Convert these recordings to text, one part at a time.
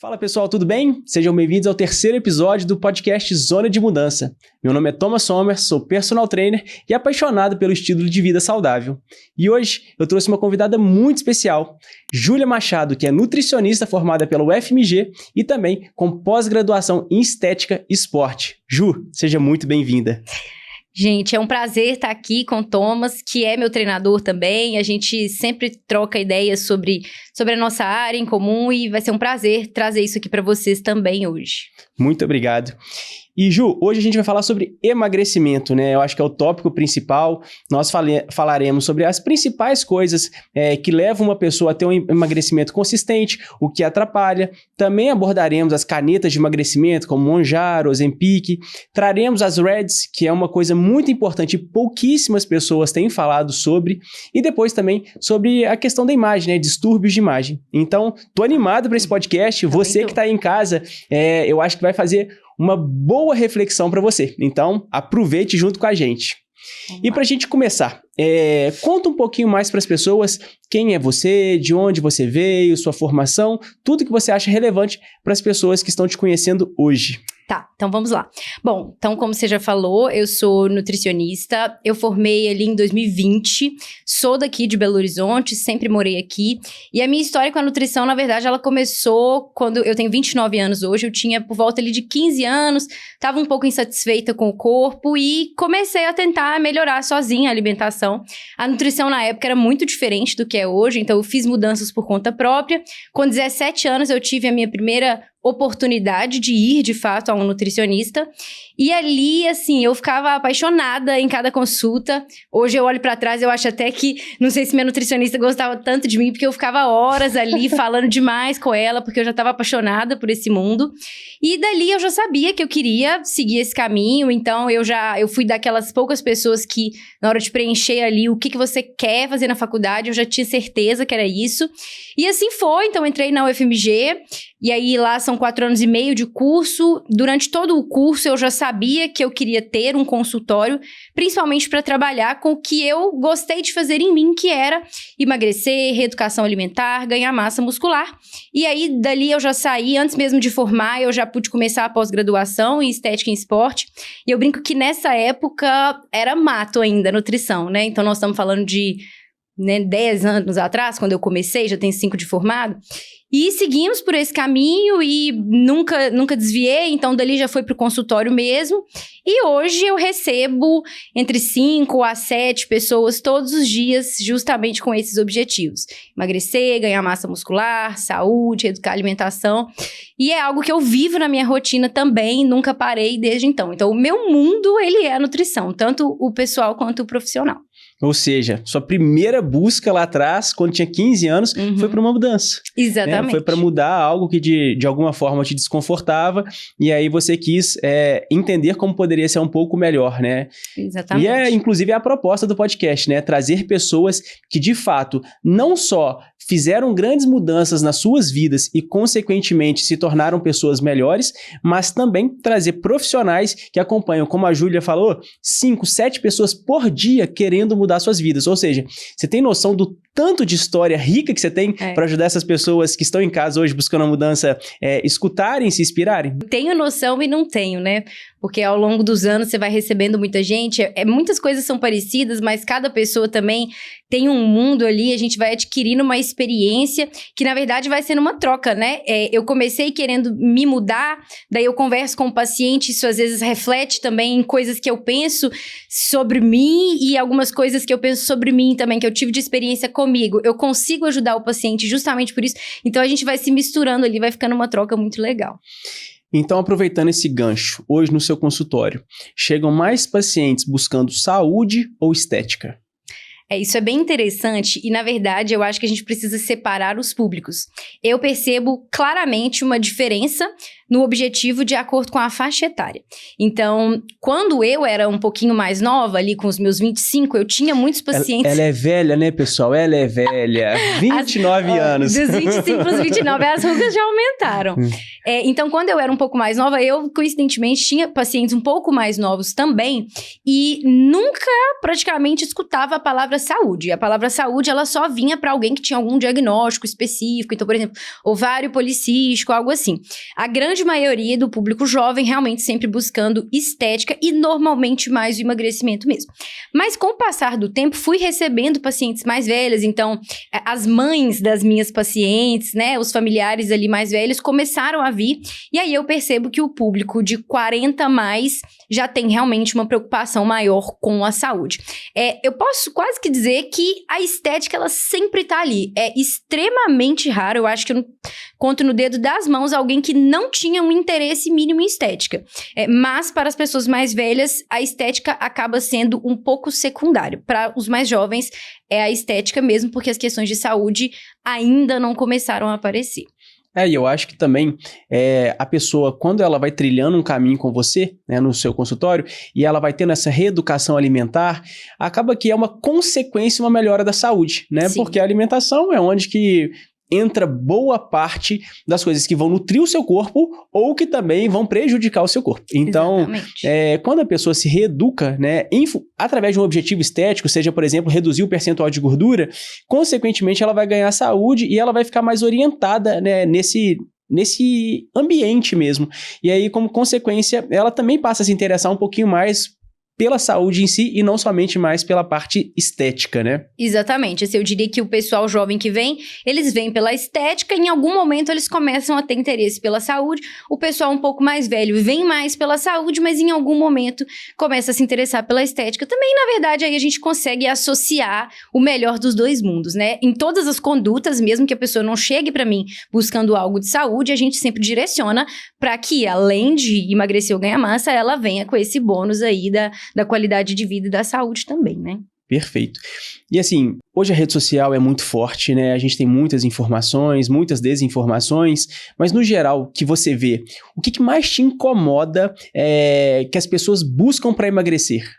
Fala pessoal, tudo bem? Sejam bem-vindos ao terceiro episódio do podcast Zona de Mudança. Meu nome é Thomas Sommer, sou personal trainer e apaixonado pelo estilo de vida saudável. E hoje eu trouxe uma convidada muito especial, Júlia Machado, que é nutricionista formada pela UFMG e também com pós-graduação em Estética e Esporte. Ju, seja muito bem-vinda. Gente, é um prazer estar aqui com o Thomas, que é meu treinador também. A gente sempre troca ideias sobre a nossa área em comum e vai ser um prazer trazer isso aqui para vocês também hoje. Muito obrigado. E Ju, hoje a gente vai falar sobre emagrecimento, né? Eu acho que é o tópico principal. Nós falaremos sobre as principais coisas que levam uma pessoa a ter um emagrecimento consistente, o que atrapalha. Também abordaremos as canetas de emagrecimento, como Mounjaro, Ozempic. Traremos as REDs, que é uma coisa muito importante e pouquíssimas pessoas têm falado sobre. E depois também sobre a questão da imagem, né? Distúrbios de imagem. Então, tô animado para esse podcast. Você que está aí em casa, eu acho que vai fazer uma boa reflexão para você. Então, aproveite junto com a gente. E para a gente começar, conta um pouquinho mais para as pessoas quem é você, de onde você veio, sua formação, tudo que você acha relevante para as pessoas que estão te conhecendo hoje. Tá, então vamos lá. Bom, então como você já falou, eu sou nutricionista, eu formei ali em 2020, sou daqui de Belo Horizonte, sempre morei aqui, e a minha história com a nutrição, na verdade, ela começou quando eu tenho 29 anos hoje, eu tinha por volta ali de 15 anos, estava um pouco insatisfeita com o corpo e comecei a tentar melhorar sozinha a alimentação. A nutrição na época era muito diferente do que é hoje, então eu fiz mudanças por conta própria. Com 17 anos eu tive a minha primeira oportunidade de ir, de fato, a um nutricionista. E ali, assim, eu ficava apaixonada em cada consulta. Hoje eu olho pra trás, eu acho até que, não sei se minha nutricionista gostava tanto de mim, porque eu ficava horas ali falando demais com ela, porque eu já estava apaixonada por esse mundo. E dali eu já sabia que eu queria seguir esse caminho, então eu fui daquelas poucas pessoas que, na hora de preencher ali o que você quer fazer na faculdade, eu já tinha certeza que era isso. E assim foi, então entrei na UFMG, e aí lá são 4 anos e meio de curso. Durante todo o curso eu já sabia que eu queria ter um consultório, principalmente para trabalhar com o que eu gostei de fazer em mim, que era emagrecer, reeducação alimentar, ganhar massa muscular. E aí dali eu já saí, antes mesmo de formar, eu já pude começar a pós-graduação em Estética e Esporte. E eu brinco que nessa época era mato ainda, nutrição, né? Então nós estamos falando de 10 anos atrás, quando eu comecei, já tenho 5 de formado. E seguimos por esse caminho e nunca desviei, então dali já foi pro consultório mesmo. E hoje eu recebo entre 5 a 7 pessoas todos os dias, justamente com esses objetivos. Emagrecer, ganhar massa muscular, saúde, educar a alimentação. E é algo que eu vivo na minha rotina também, nunca parei desde então. Então o meu mundo, ele é a nutrição, tanto o pessoal quanto o profissional. Ou seja, sua primeira busca lá atrás, quando tinha 15 anos, foi para uma mudança. Exatamente. Né? Foi para mudar algo que de alguma forma te desconfortava, e aí você quis entender como poderia ser um pouco melhor, né? Exatamente. E inclusive, a proposta do podcast, né? Trazer pessoas que, de fato, não só fizeram grandes mudanças nas suas vidas e, consequentemente, se tornaram pessoas melhores, mas também trazer profissionais que acompanham, como a Júlia falou, 5, 7 pessoas por dia querendo mudar suas vidas. Ou seja, você tem noção do tanto de história rica que você tem para ajudar essas pessoas que estão em casa hoje buscando a mudança, escutarem, se inspirarem? Tenho noção e não tenho, né? Porque ao longo dos anos você vai recebendo muita gente, muitas coisas são parecidas, mas cada pessoa também tem um mundo ali, a gente vai adquirindo uma experiência que na verdade vai sendo uma troca, né? Eu comecei querendo me mudar, daí eu converso com o paciente, isso às vezes reflete também em coisas que eu penso sobre mim e algumas coisas que eu penso sobre mim também, que eu tive de experiência comigo. Eu consigo ajudar o paciente justamente por isso, então a gente vai se misturando ali, vai ficando uma troca muito legal. Então, aproveitando esse gancho, hoje no seu consultório, chegam mais pacientes buscando saúde ou estética? Isso é bem interessante e, na verdade, eu acho que a gente precisa separar os públicos. Eu percebo claramente uma diferença no objetivo de acordo com a faixa etária. Então, quando eu era um pouquinho mais nova, ali com os meus 25, eu tinha muitos pacientes... Ela é velha, né, pessoal? Ela é velha. 29 anos. Dos 25 para os 29, as rugas já aumentaram. Então, quando eu era um pouco mais nova, eu, coincidentemente, tinha pacientes um pouco mais novos também, e nunca, praticamente, escutava a palavra saúde. A palavra saúde, ela só vinha para alguém que tinha algum diagnóstico específico. Então, por exemplo, ovário policístico, algo assim. A grande maioria do público jovem realmente sempre buscando estética e normalmente mais o emagrecimento mesmo. Mas com o passar do tempo, fui recebendo pacientes mais velhas. Então, as mães das minhas pacientes, né, os familiares ali mais velhos começaram a vir. E aí eu percebo que o público de 40 a mais já tem realmente uma preocupação maior com a saúde. Eu posso quase que dizer que a estética, ela sempre tá ali. É extremamente raro, eu acho que eu conto no dedo das mãos alguém que não tinha um interesse mínimo em estética. Mas para as pessoas mais velhas, a estética acaba sendo um pouco secundário. Para os mais jovens, é a estética mesmo, porque as questões de saúde ainda não começaram a aparecer. E eu acho que também a pessoa, quando ela vai trilhando um caminho com você, né, no seu consultório, e ela vai tendo essa reeducação alimentar, acaba que é uma consequência, uma melhora da saúde, né? Sim. Porque a alimentação é onde que entra boa parte das coisas que vão nutrir o seu corpo ou que também vão prejudicar o seu corpo. Então, quando a pessoa se reeduca, né, através de um objetivo estético, seja, por exemplo, reduzir o percentual de gordura, consequentemente ela vai ganhar saúde e ela vai ficar mais orientada, né, nesse ambiente mesmo. E aí, como consequência, ela também passa a se interessar um pouquinho mais pela saúde em si e não somente mais pela parte estética, né? Exatamente. Assim, eu diria que o pessoal jovem que vem, eles vêm pela estética e em algum momento eles começam a ter interesse pela saúde. O pessoal um pouco mais velho vem mais pela saúde, mas em algum momento começa a se interessar pela estética. Também, na verdade, aí a gente consegue associar o melhor dos dois mundos, né? Em todas as condutas, mesmo que a pessoa não chegue para mim buscando algo de saúde, a gente sempre direciona para que, além de emagrecer ou ganhar massa, ela venha com esse bônus aí da qualidade de vida e da saúde também, né? Perfeito. E assim, hoje a rede social é muito forte, né? A gente tem muitas informações, muitas desinformações, mas no geral, que você vê, o que mais te incomoda que as pessoas buscam para emagrecer?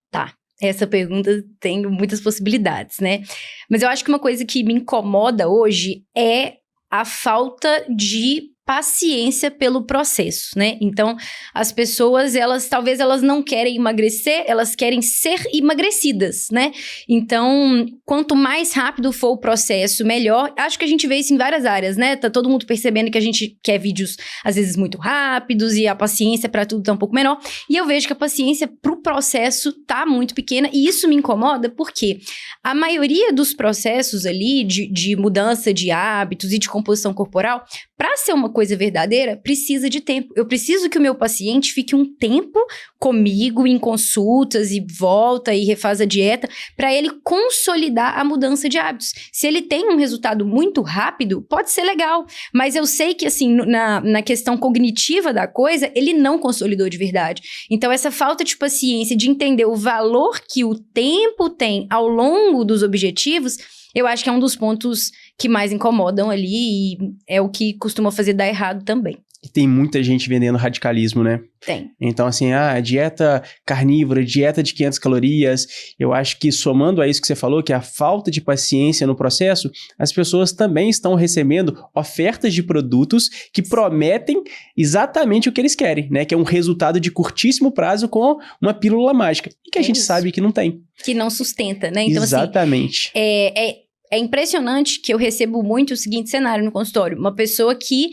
Tá. Essa pergunta tem muitas possibilidades, né? Mas eu acho que uma coisa que me incomoda hoje é a falta de paciência pelo processo, né? Então, as pessoas, talvez elas não querem emagrecer, elas querem ser emagrecidas, né? Então, quanto mais rápido for o processo, melhor. Acho que a gente vê isso em várias áreas, né? Tá todo mundo percebendo que a gente quer vídeos, às vezes, muito rápidos e a paciência para tudo tá um pouco menor. E eu vejo que a paciência pro processo tá muito pequena e isso me incomoda porque a maioria dos processos ali de mudança de hábitos e de composição corporal, para ser uma coisa verdadeira, precisa de tempo. Eu preciso que o meu paciente fique um tempo comigo em consultas e volta e refaz a dieta para ele consolidar a mudança de hábitos. Se ele tem um resultado muito rápido, pode ser legal, mas eu sei que assim, na questão cognitiva da coisa, ele não consolidou de verdade. Então essa falta de paciência, de entender o valor que o tempo tem ao longo dos objetivos, eu acho que é um dos pontos que mais incomodam ali e é o que costuma fazer dar errado também. E tem muita gente vendendo radicalismo, né? Tem. Então, assim, dieta carnívora, dieta de 500 calorias, eu acho que somando a isso que você falou, que é a falta de paciência no processo, as pessoas também estão recebendo ofertas de produtos que prometem exatamente o que eles querem, né? Que é um resultado de curtíssimo prazo com uma pílula mágica. E que a gente sabe que não tem. Que não sustenta, né? Então, exatamente. Assim, é impressionante que eu recebo muito o seguinte cenário no consultório. Uma pessoa que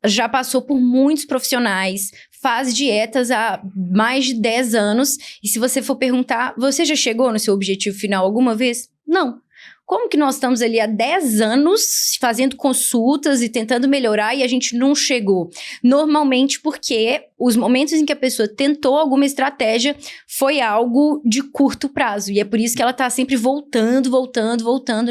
já passou por muitos profissionais, faz dietas há mais de 10 anos. E se você for perguntar, você já chegou no seu objetivo final alguma vez? Não. Como que nós estamos ali há 10 anos fazendo consultas e tentando melhorar e a gente não chegou? Normalmente porque os momentos em que a pessoa tentou alguma estratégia foi algo de curto prazo. E é por isso que ela está sempre voltando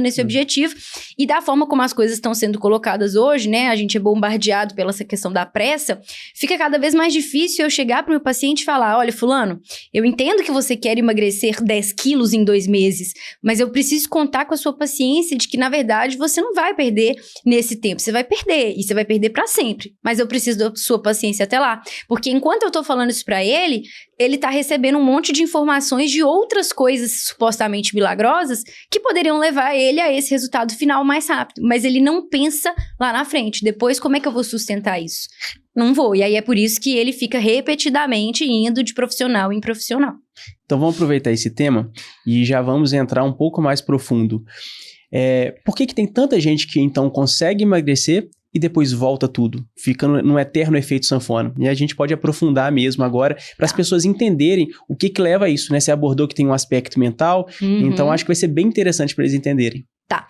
nesse objetivo. E da forma como as coisas estão sendo colocadas hoje, né? A gente é bombardeado pela essa questão da pressa. Fica cada vez mais difícil eu chegar para o meu paciente e falar, olha, fulano, eu entendo que você quer emagrecer 10 quilos em 2 meses, mas eu preciso contar com a sua sua paciência de que, na verdade, você não vai perder nesse tempo. Você vai perder, e você vai perder pra sempre. Mas eu preciso da sua paciência até lá. Porque enquanto eu tô falando isso pra ele tá recebendo um monte de informações de outras coisas supostamente milagrosas que poderiam levar ele a esse resultado final mais rápido. Mas ele não pensa lá na frente. Depois, como é que eu vou sustentar isso? Não vou. E aí é por isso que ele fica repetidamente indo de profissional em profissional. Então vamos aproveitar esse tema e já vamos entrar um pouco mais profundo. Por que tem tanta gente que então consegue emagrecer e depois volta tudo? Fica num eterno efeito sanfona. E a gente pode aprofundar mesmo agora para as pessoas entenderem o que leva a isso, né? Você abordou que tem um aspecto mental, então acho que vai ser bem interessante para eles entenderem. Tá.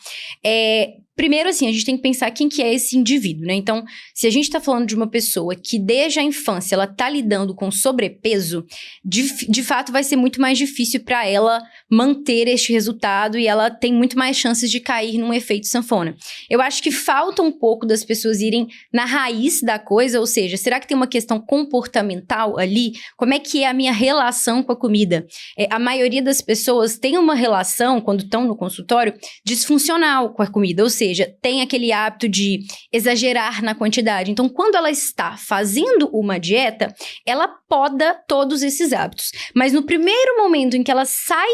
Primeiro, assim, a gente tem que pensar quem que é esse indivíduo, né? Então, se a gente tá falando de uma pessoa que desde a infância ela tá lidando com sobrepeso, de fato vai ser muito mais difícil para ela manter este resultado e ela tem muito mais chances de cair num efeito sanfona. Eu acho que falta um pouco das pessoas irem na raiz da coisa, ou seja, será que tem uma questão comportamental ali? Como é que é a minha relação com a comida? A maioria das pessoas tem uma relação, quando estão no consultório, disfuncional com a comida, ou seja, tem aquele hábito de exagerar na quantidade. Então, quando ela está fazendo uma dieta, ela poda todos esses hábitos. Mas no primeiro momento em que ela sai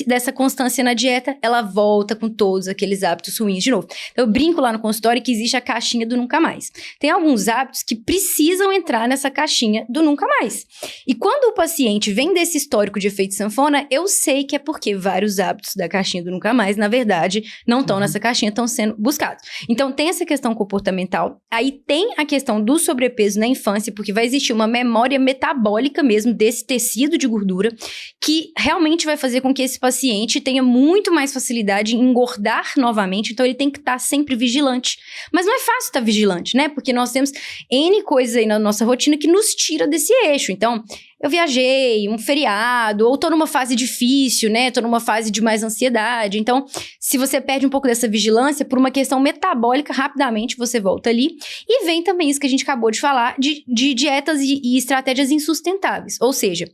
dessa constância na dieta, ela volta com todos aqueles hábitos ruins de novo. Então, eu brinco lá no consultório que existe a caixinha do nunca mais. Tem alguns hábitos que precisam entrar nessa caixinha do nunca mais. E quando o paciente vem desse histórico de efeito sanfona, eu sei que é porque vários hábitos da caixinha do nunca mais, na verdade, não estão nessa caixinha, estão sendo buscados. Então, tem essa questão comportamental. Aí tem a questão do sobrepeso na infância, porque vai existir uma memória metabólica mesmo desse tecido de gordura que realmente vai fazer com que esse paciente tenha muito mais facilidade em engordar novamente, então ele tem que estar sempre vigilante. Mas não é fácil estar vigilante, né? Porque nós temos N coisas aí na nossa rotina que nos tira desse eixo. Então, eu viajei, um feriado, ou tô numa fase difícil, né? Tô numa fase de mais ansiedade. Então, se você perde um pouco dessa vigilância, por uma questão metabólica, rapidamente você volta ali. E vem também isso que a gente acabou de falar, de dietas e estratégias insustentáveis. Ou seja,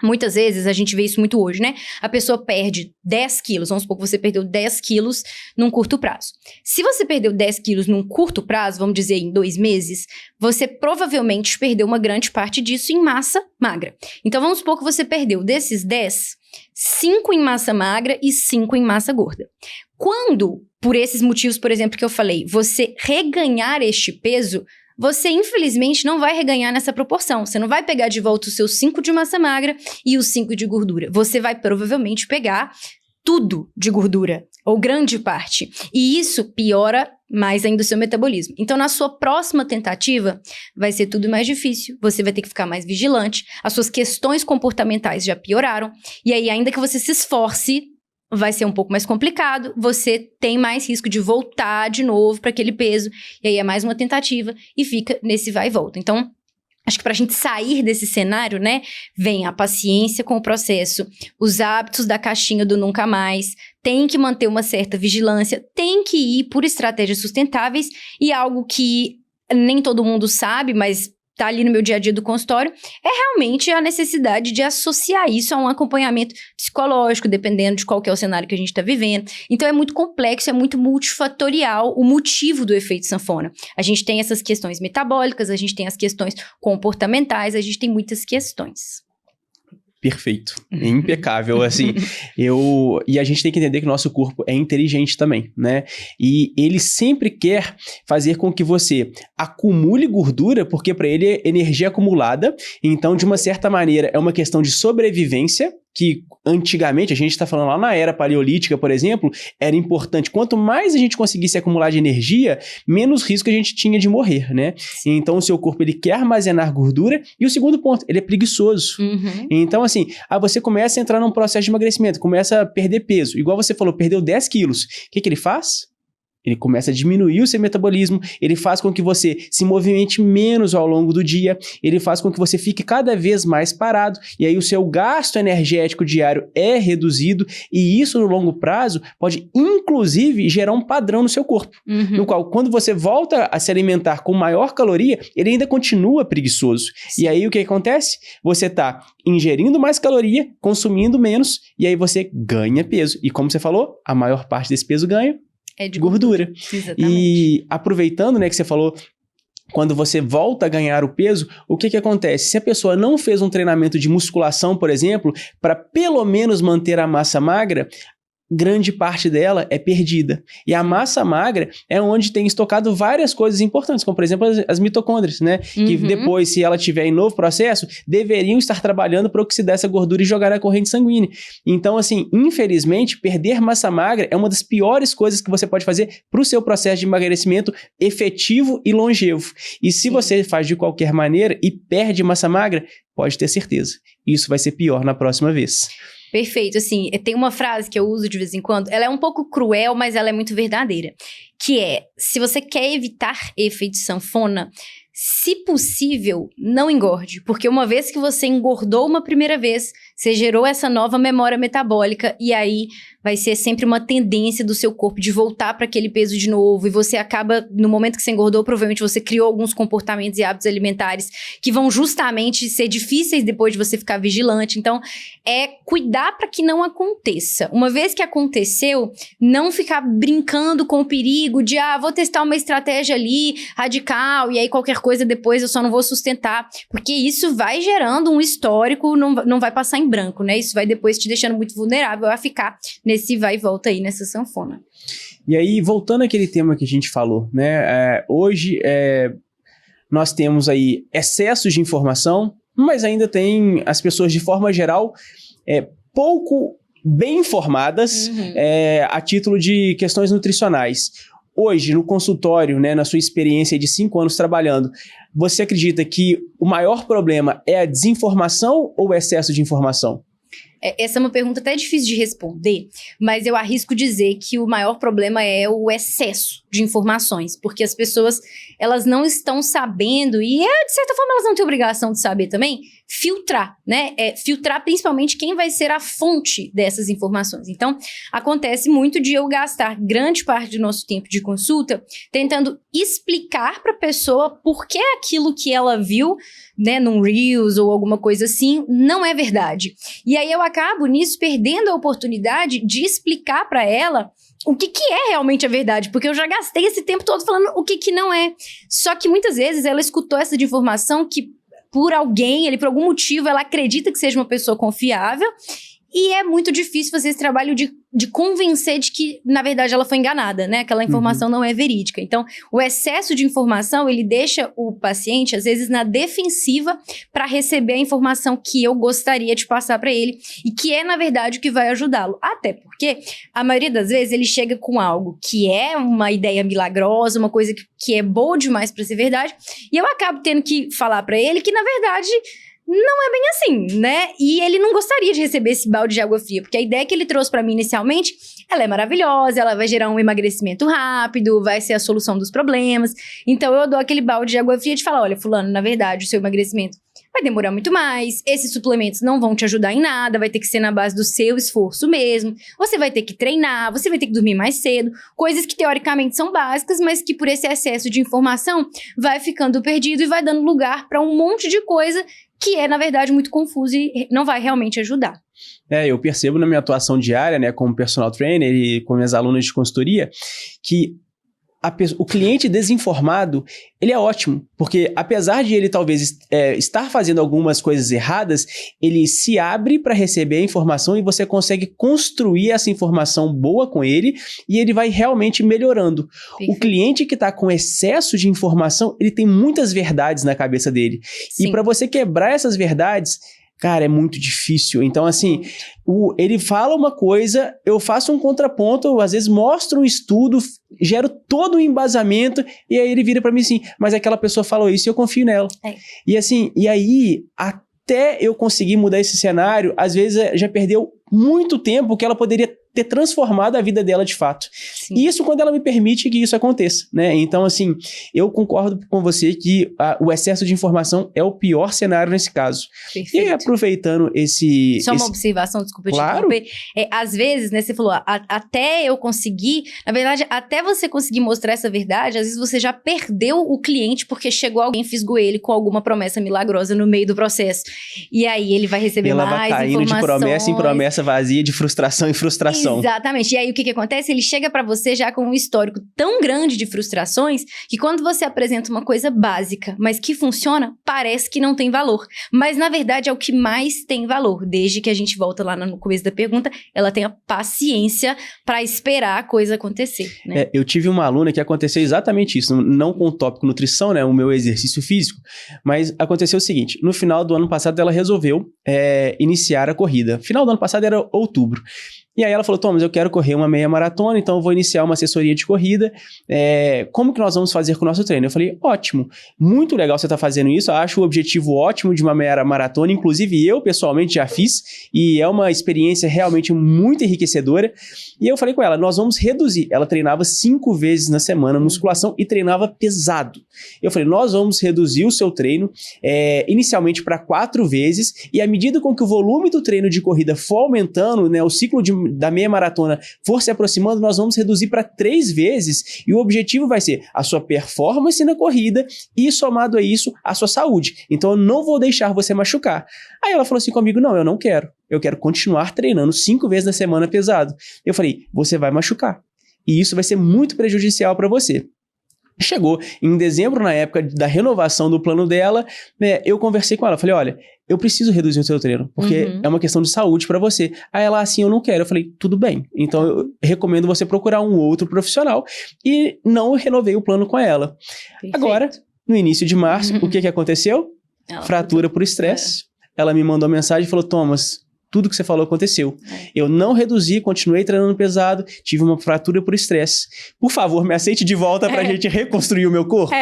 muitas vezes, a gente vê isso muito hoje, né? A pessoa perde 10 quilos. Vamos supor que você perdeu 10 quilos num curto prazo. Se você perdeu 10 quilos num curto prazo, vamos dizer em 2 meses, você provavelmente perdeu uma grande parte disso em massa magra. Então, vamos supor que você perdeu desses 10, 5 em massa magra e 5 em massa gorda. Quando, por esses motivos, por exemplo, que eu falei, você reganhar este peso, você, infelizmente, não vai reganhar nessa proporção. Você não vai pegar de volta os seus 5 de massa magra e os 5 de gordura. Você vai provavelmente pegar tudo de gordura, ou grande parte. E isso piora mais ainda o seu metabolismo. Então, na sua próxima tentativa, vai ser tudo mais difícil. Você vai ter que ficar mais vigilante. As suas questões comportamentais já pioraram. E aí, ainda que você se esforce, vai ser um pouco mais complicado, você tem mais risco de voltar de novo para aquele peso, e aí é mais uma tentativa e fica nesse vai e volta. Então, acho que para a gente sair desse cenário, né, vem a paciência com o processo, os hábitos da caixinha do nunca mais, tem que manter uma certa vigilância, tem que ir por estratégias sustentáveis e algo que nem todo mundo sabe, mas tá ali no meu dia a dia do consultório, é realmente a necessidade de associar isso a um acompanhamento psicológico, dependendo de qual que é o cenário que a gente tá vivendo. Então, é muito complexo, é muito multifatorial o motivo do efeito sanfona. A gente tem essas questões metabólicas, a gente tem as questões comportamentais, a gente tem muitas questões. Perfeito, impecável, assim, e a gente tem que entender que o nosso corpo é inteligente também, né, e ele sempre quer fazer com que você acumule gordura, porque para ele é energia acumulada, então de uma certa maneira é uma questão de sobrevivência, que antigamente, a gente está falando lá na era paleolítica, por exemplo, era importante. Quanto mais a gente conseguisse acumular de energia, menos risco a gente tinha de morrer, né? Então, o seu corpo, ele quer armazenar gordura. E o segundo ponto, ele é preguiçoso. Então, assim, você começa a entrar num processo de emagrecimento, começa a perder peso. Igual você falou, perdeu 10 quilos. O que ele faz? Ele começa a diminuir o seu metabolismo, ele faz com que você se movimente menos ao longo do dia, ele faz com que você fique cada vez mais parado, e aí o seu gasto energético diário é reduzido, e isso no longo prazo pode inclusive gerar um padrão no seu corpo, no qual quando você volta a se alimentar com maior caloria, ele ainda continua preguiçoso. Sim. E aí o que acontece? Você está ingerindo mais caloria, consumindo menos, e aí você ganha peso. E como você falou, a maior parte desse peso ganho é de gordura. Exatamente. E aproveitando, né, que você falou, quando você volta a ganhar o peso, o que acontece? Se a pessoa não fez um treinamento de musculação, por exemplo, para pelo menos manter a massa magra, grande parte dela é perdida. E a massa magra é onde tem estocado várias coisas importantes, como por exemplo as mitocôndrias, né? Que depois, se ela tiver em novo processo, deveriam estar trabalhando para oxidar essa gordura e jogar na corrente sanguínea. Então, assim, infelizmente, perder massa magra é uma das piores coisas que você pode fazer para o seu processo de emagrecimento efetivo e longevo. E se você faz de qualquer maneira e perde massa magra, pode ter certeza, isso vai ser pior na próxima vez. Perfeito, assim, tem uma frase que eu uso de vez em quando, ela é um pouco cruel, mas ela é muito verdadeira, que é, se você quer evitar efeito sanfona, se possível, não engorde, porque uma vez que você engordou uma primeira vez, você gerou essa nova memória metabólica e aí vai ser sempre uma tendência do seu corpo de voltar para aquele peso de novo e você acaba, no momento que você engordou, provavelmente você criou alguns comportamentos e hábitos alimentares que vão justamente ser difíceis depois de você ficar vigilante. Então, é cuidar para que não aconteça. Uma vez que aconteceu, não ficar brincando com o perigo de, vou testar uma estratégia ali, radical, e aí qualquer coisa depois eu só não vou sustentar, porque isso vai gerando um histórico, não vai passar em branco, né? Isso vai depois te deixando muito vulnerável a ficar nesse vai e volta aí, nessa sanfona. E aí, voltando àquele tema que a gente falou, né? Hoje, nós temos aí excessos de informação, mas ainda tem as pessoas, de forma geral, pouco bem informadas a título de questões nutricionais. Hoje, no consultório, né, na sua experiência de 5 anos trabalhando, você acredita que o maior problema é a desinformação ou o excesso de informação? Essa é uma pergunta até difícil de responder, mas eu arrisco dizer que o maior problema é o excesso de informações, porque as pessoas, elas não estão sabendo, e de certa forma elas não têm obrigação de saber também, filtrar, né? Filtrar principalmente quem vai ser a fonte dessas informações. Então, acontece muito de eu gastar grande parte do nosso tempo de consulta tentando explicar para a pessoa por que aquilo que ela viu, né, num Reels ou alguma coisa assim, não é verdade. E aí eu acabo nisso perdendo a oportunidade de explicar para ela o que é realmente a verdade, porque eu já gastei esse tempo todo falando o que não é. Só que muitas vezes ela escutou essa de informação que por alguém, por algum motivo, ela acredita que seja uma pessoa confiável e é muito difícil fazer esse trabalho de convencer de que, na verdade, ela foi enganada, né? Aquela informação não é verídica. Então, o excesso de informação, ele deixa o paciente, às vezes, na defensiva para receber a informação que eu gostaria de passar para ele e que é, na verdade, o que vai ajudá-lo. Até porque, a maioria das vezes, ele chega com algo que é uma ideia milagrosa, uma coisa que é boa demais para ser verdade, e eu acabo tendo que falar para ele que, na verdade, não é bem assim, né? E ele não gostaria de receber esse balde de água fria, porque a ideia que ele trouxe pra mim inicialmente, ela é maravilhosa, ela vai gerar um emagrecimento rápido, vai ser a solução dos problemas. Então eu dou aquele balde de água fria de falar, olha, fulano, na verdade, o seu emagrecimento vai demorar muito mais, esses suplementos não vão te ajudar em nada, vai ter que ser na base do seu esforço mesmo, você vai ter que treinar, você vai ter que dormir mais cedo, coisas que teoricamente são básicas, mas que por esse excesso de informação vai ficando perdido e vai dando lugar pra um monte de coisa que é, na verdade, muito confuso e não vai realmente ajudar. Eu percebo na minha atuação diária, né, como personal trainer e com minhas alunas de consultoria, que o cliente desinformado, ele é ótimo, porque apesar de ele talvez estar fazendo algumas coisas erradas, ele se abre para receber a informação e você consegue construir essa informação boa com ele e ele vai realmente melhorando. Perfeito. O cliente que está com excesso de informação, ele tem muitas verdades na cabeça dele. Sim. E para você quebrar essas verdades, cara, é muito difícil. Então, assim, ele fala uma coisa, eu faço um contraponto, eu, às vezes mostro um estudo, gero todo um embasamento, e aí ele vira pra mim assim, mas aquela pessoa falou isso e eu confio nela. E assim, e aí, até eu conseguir mudar esse cenário, às vezes já perdeu muito tempo que ela poderia ter transformado a vida dela de fato. Sim. E isso quando ela me permite que isso aconteça, né? Então, assim, eu concordo com você que o excesso de informação é o pior cenário nesse caso. Perfeito. E aí, aproveitando esse... Só uma observação, desculpa te Claro. interromper. Às vezes, né, você falou, até eu conseguir, na verdade, até você conseguir mostrar essa verdade, às vezes você já perdeu o cliente porque chegou alguém, fisgou ele com alguma promessa milagrosa no meio do processo. E aí ele vai receber ela mais vai caindo informações. de promessa em promessa vazia, de frustração em frustração. Exatamente. E aí o que acontece? Ele chega pra você já com um histórico tão grande de frustrações que quando você apresenta uma coisa básica, mas que funciona, parece que não tem valor. Mas na verdade é o que mais tem valor. Desde que a gente volta lá no começo da pergunta, ela tem a paciência pra esperar a coisa acontecer, né? Eu tive uma aluna que aconteceu exatamente isso, não com o tópico nutrição, né, o meu exercício físico, mas aconteceu o seguinte, no final do ano passado ela resolveu iniciar a corrida. Final do ano passado era outubro. E aí ela falou, Thomas, eu quero correr uma meia maratona, então eu vou iniciar uma assessoria de corrida. Como que nós vamos fazer com o nosso treino? Eu falei, ótimo, muito legal você estar fazendo isso, eu acho o objetivo ótimo de uma meia maratona, inclusive eu pessoalmente já fiz, e é uma experiência realmente muito enriquecedora. E eu falei com ela, nós vamos reduzir. Ela treinava 5 vezes na semana musculação e treinava pesado. Eu falei, nós vamos reduzir o seu treino inicialmente para 4 vezes, e à medida com que o volume do treino de corrida for aumentando, né, o ciclo da meia maratona for se aproximando, nós vamos reduzir para 3 vezes, e o objetivo vai ser a sua performance na corrida e, somado a isso, a sua saúde. Então eu não vou deixar você machucar. Aí ela falou assim comigo, não, eu não quero. Eu quero continuar treinando 5 vezes na semana pesado. Eu falei, você vai machucar. E isso vai ser muito prejudicial para você. Chegou em dezembro, na época da renovação do plano dela, né, eu conversei com ela, falei, olha, eu preciso reduzir o seu treino, porque é uma questão de saúde para você. Aí ela, assim, eu não quero. Eu falei, tudo bem, então eu recomendo você procurar um outro profissional, e não renovei o plano com ela. Perfeito. Agora, no início de março, o que aconteceu? Fratura por estresse. Ela me mandou uma mensagem e falou, Thomas, tudo que você falou aconteceu. Eu não reduzi, continuei treinando pesado, tive uma fratura por estresse. Por favor, me aceite de volta pra gente reconstruir o meu corpo.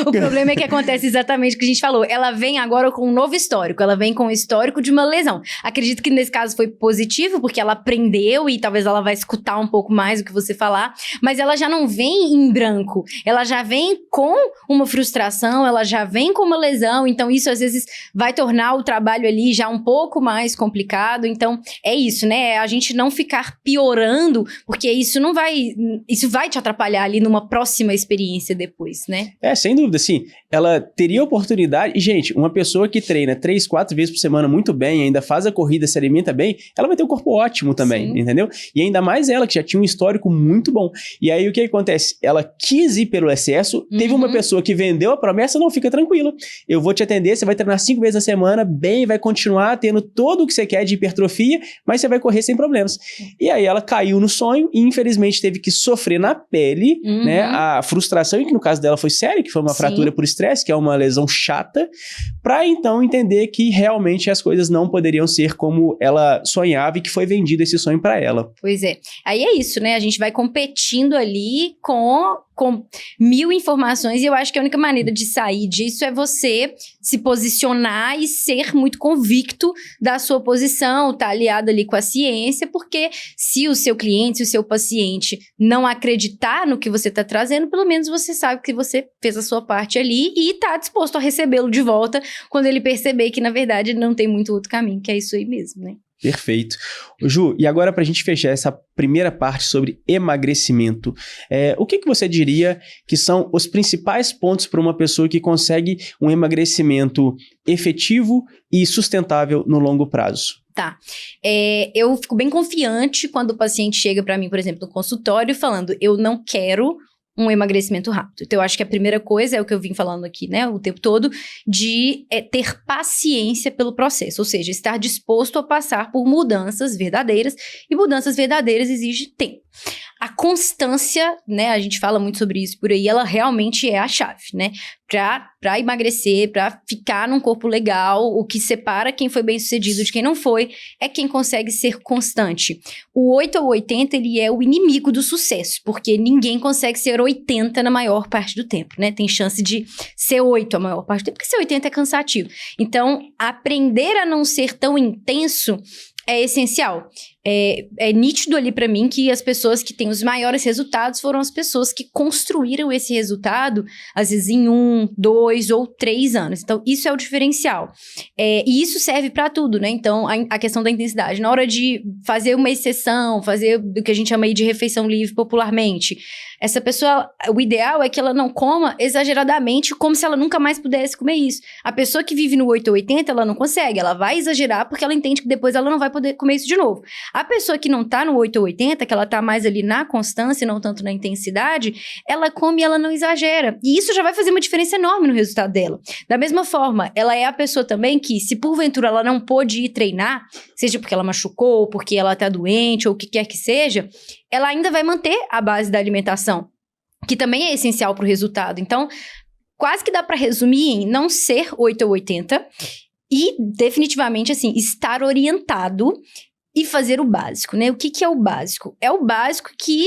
O problema é que acontece exatamente o que a gente falou. Ela vem agora com um novo histórico. Ela vem com o histórico de uma lesão. Acredito que nesse caso foi positivo, porque ela aprendeu e talvez ela vai escutar um pouco mais o que você falar. Mas ela já não vem em branco. Ela já vem com uma frustração, ela já vem com uma lesão. Então isso às vezes vai tornar o trabalho ali já um pouco mais complicado. Então, é isso, né? A gente não ficar piorando, porque isso vai te atrapalhar ali numa próxima experiência depois, né? Sem dúvida, sim. Ela teria oportunidade, e gente, uma pessoa que treina 3, 4 vezes por semana muito bem, ainda faz a corrida, se alimenta bem, ela vai ter um corpo ótimo também, entendeu? E ainda mais ela, que já tinha um histórico muito bom. E aí, o que acontece? Ela quis ir pelo excesso, teve uma pessoa que vendeu a promessa, não, fica tranquila. Eu vou te atender, você vai treinar 5 vezes na semana, bem, vai continuar tendo todo o que você quer de hipertrofia, mas você vai correr sem problemas. E aí ela caiu no sonho e infelizmente teve que sofrer na pele, né, a frustração, e que no caso dela foi séria, que foi uma fratura por estresse, que é uma lesão chata, pra então entender que realmente as coisas não poderiam ser como ela sonhava e que foi vendido esse sonho pra ela. Pois é. Aí é isso, né? A gente vai competindo ali com 1000 informações, e eu acho que a única maneira de sair disso é você se posicionar e ser muito convicto da sua posição, tá aliado ali com a ciência, porque se o seu cliente, se o seu paciente não acreditar no que você tá trazendo, pelo menos você sabe que você fez a sua parte ali e tá disposto a recebê-lo de volta quando ele perceber que, na verdade, não tem muito outro caminho, que é isso aí mesmo, né? Perfeito. Ju, e agora pra gente fechar essa primeira parte sobre emagrecimento, o que você diria que são os principais pontos para uma pessoa que consegue um emagrecimento efetivo e sustentável no longo prazo? Tá. Eu fico bem confiante quando o paciente chega pra mim, por exemplo, no consultório, falando, eu não quero um emagrecimento rápido. Então, eu acho que a primeira coisa é o que eu vim falando aqui, né, o tempo todo, de ter paciência pelo processo, ou seja, estar disposto a passar por mudanças verdadeiras, e mudanças verdadeiras exigem tempo. A constância, né, a gente fala muito sobre isso por aí, ela realmente é a chave, né, pra emagrecer, pra ficar num corpo legal. O que separa quem foi bem sucedido de quem não foi é quem consegue ser constante. O 8 ou 80, ele é o inimigo do sucesso, porque ninguém consegue ser 80 na maior parte do tempo, né, tem chance de ser 8 a maior parte do tempo, porque ser 80 é cansativo. Então, aprender a não ser tão intenso é essencial. é nítido ali pra mim que as pessoas que têm os maiores resultados foram as pessoas que construíram esse resultado, às vezes em 1, 2 ou 3 anos. Então, isso é o diferencial. E isso serve pra tudo, né? Então, a questão da intensidade. Na hora de fazer uma exceção, fazer o que a gente chama aí de refeição livre popularmente, essa pessoa, o ideal é que ela não coma exageradamente como se ela nunca mais pudesse comer isso. A pessoa que vive no 8 ou 80, ela não consegue, ela vai exagerar porque ela entende que depois ela não vai poder comer isso de novo. A pessoa que não tá no 8 ou 80, que ela tá mais ali na constância e não tanto na intensidade, ela come e ela não exagera. E isso já vai fazer uma diferença enorme no resultado dela. Da mesma forma, ela é a pessoa também que, se porventura ela não pôde ir treinar, seja porque ela machucou, porque ela tá doente ou o que quer que seja, ela ainda vai manter a base da alimentação, que também é essencial pro resultado. Então, quase que dá pra resumir em não ser 8 ou 80 e definitivamente, assim, estar orientado e fazer o básico, né? O que é o básico? É o básico que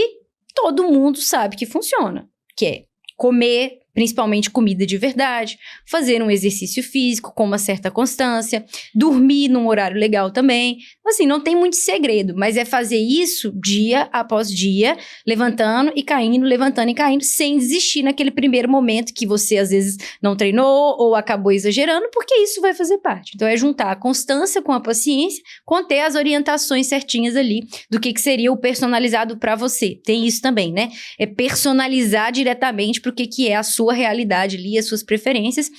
todo mundo sabe que funciona, que é comer, principalmente comida de verdade, fazer um exercício físico com uma certa constância, dormir num horário legal também. Assim, não tem muito segredo, mas é fazer isso dia após dia, levantando e caindo, sem desistir naquele primeiro momento que você às vezes não treinou ou acabou exagerando, porque isso vai fazer parte. Então é juntar a constância com a paciência, conter as orientações certinhas ali do que seria o personalizado para você. Tem isso também, né? É personalizar diretamente pro que é a sua realidade ali, as suas preferências.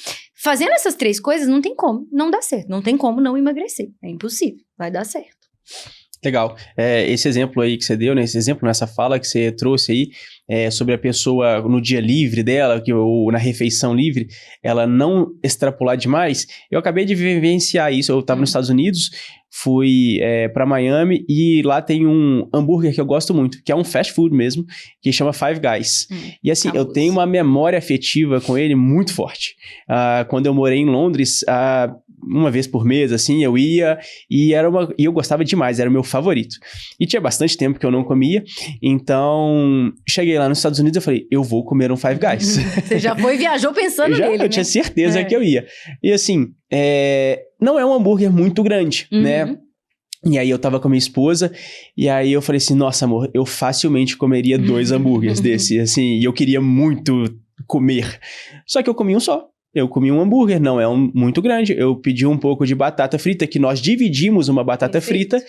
Fazendo essas 3 coisas, não tem como não dar certo. Não tem como não emagrecer. É impossível. Vai dar certo. Legal. Esse exemplo aí que você deu, né? Esse exemplo nessa fala que você trouxe aí, sobre a pessoa no dia livre dela, ou na refeição livre, ela não extrapolar demais. Eu acabei de vivenciar isso. Eu estava nos Estados Unidos, fui para Miami e lá tem um hambúrguer que eu gosto muito, que é um fast food mesmo, que chama Five Guys. E assim, eu tenho uma memória afetiva com ele muito forte. Quando eu morei em Londres, uma vez por mês, assim, eu ia e eu gostava demais, era o meu favorito. E tinha bastante tempo que eu não comia, então cheguei lá nos Estados Unidos e falei, eu vou comer um Five Guys. Você já foi e viajou pensando nele, Eu tinha certeza que eu ia. E assim, não é um hambúrguer muito grande, né? E aí eu tava com a minha esposa, e aí eu falei assim, nossa amor, eu facilmente comeria 2 hambúrgueres desse, assim, e eu queria muito comer. Só que eu comi um só. Eu comi um hambúrguer, não é muito grande. Eu pedi um pouco de batata frita, que nós dividimos uma batata frita,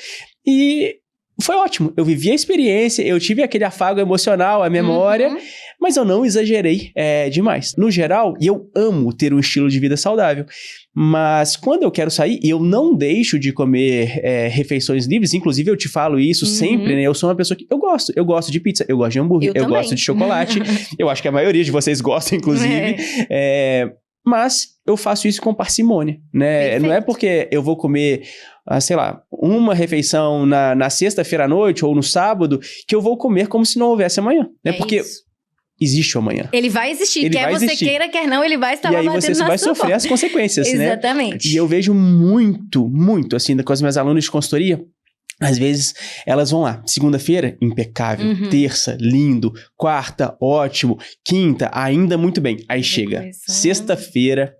e foi ótimo. Eu vivi a experiência, eu tive aquele afago emocional, a memória, mas eu não exagerei demais. No geral, e eu amo ter um estilo de vida saudável, mas quando eu quero sair, eu não deixo de comer refeições livres, inclusive eu te falo isso sempre, né? Eu sou uma pessoa que eu gosto de pizza, eu gosto de hambúrguer, eu gosto de chocolate, eu acho que a maioria de vocês gostam, inclusive, mas eu faço isso com parcimônia, né? Perfeito. Não é porque eu vou comer, sei lá, uma refeição na sexta-feira à noite ou no sábado que eu vou comer como se não houvesse amanhã, né? Porque existe o amanhã. Ele vai existir, quer você queira, quer não, ele vai estar lá batendo na sua porta. E aí você vai sofrer as consequências, né? Exatamente. E eu vejo muito, assim, com as minhas alunas de consultoria, às vezes, elas vão lá, segunda-feira, impecável, terça, lindo, quarta, ótimo, quinta, ainda muito bem. Aí chega sexta-feira,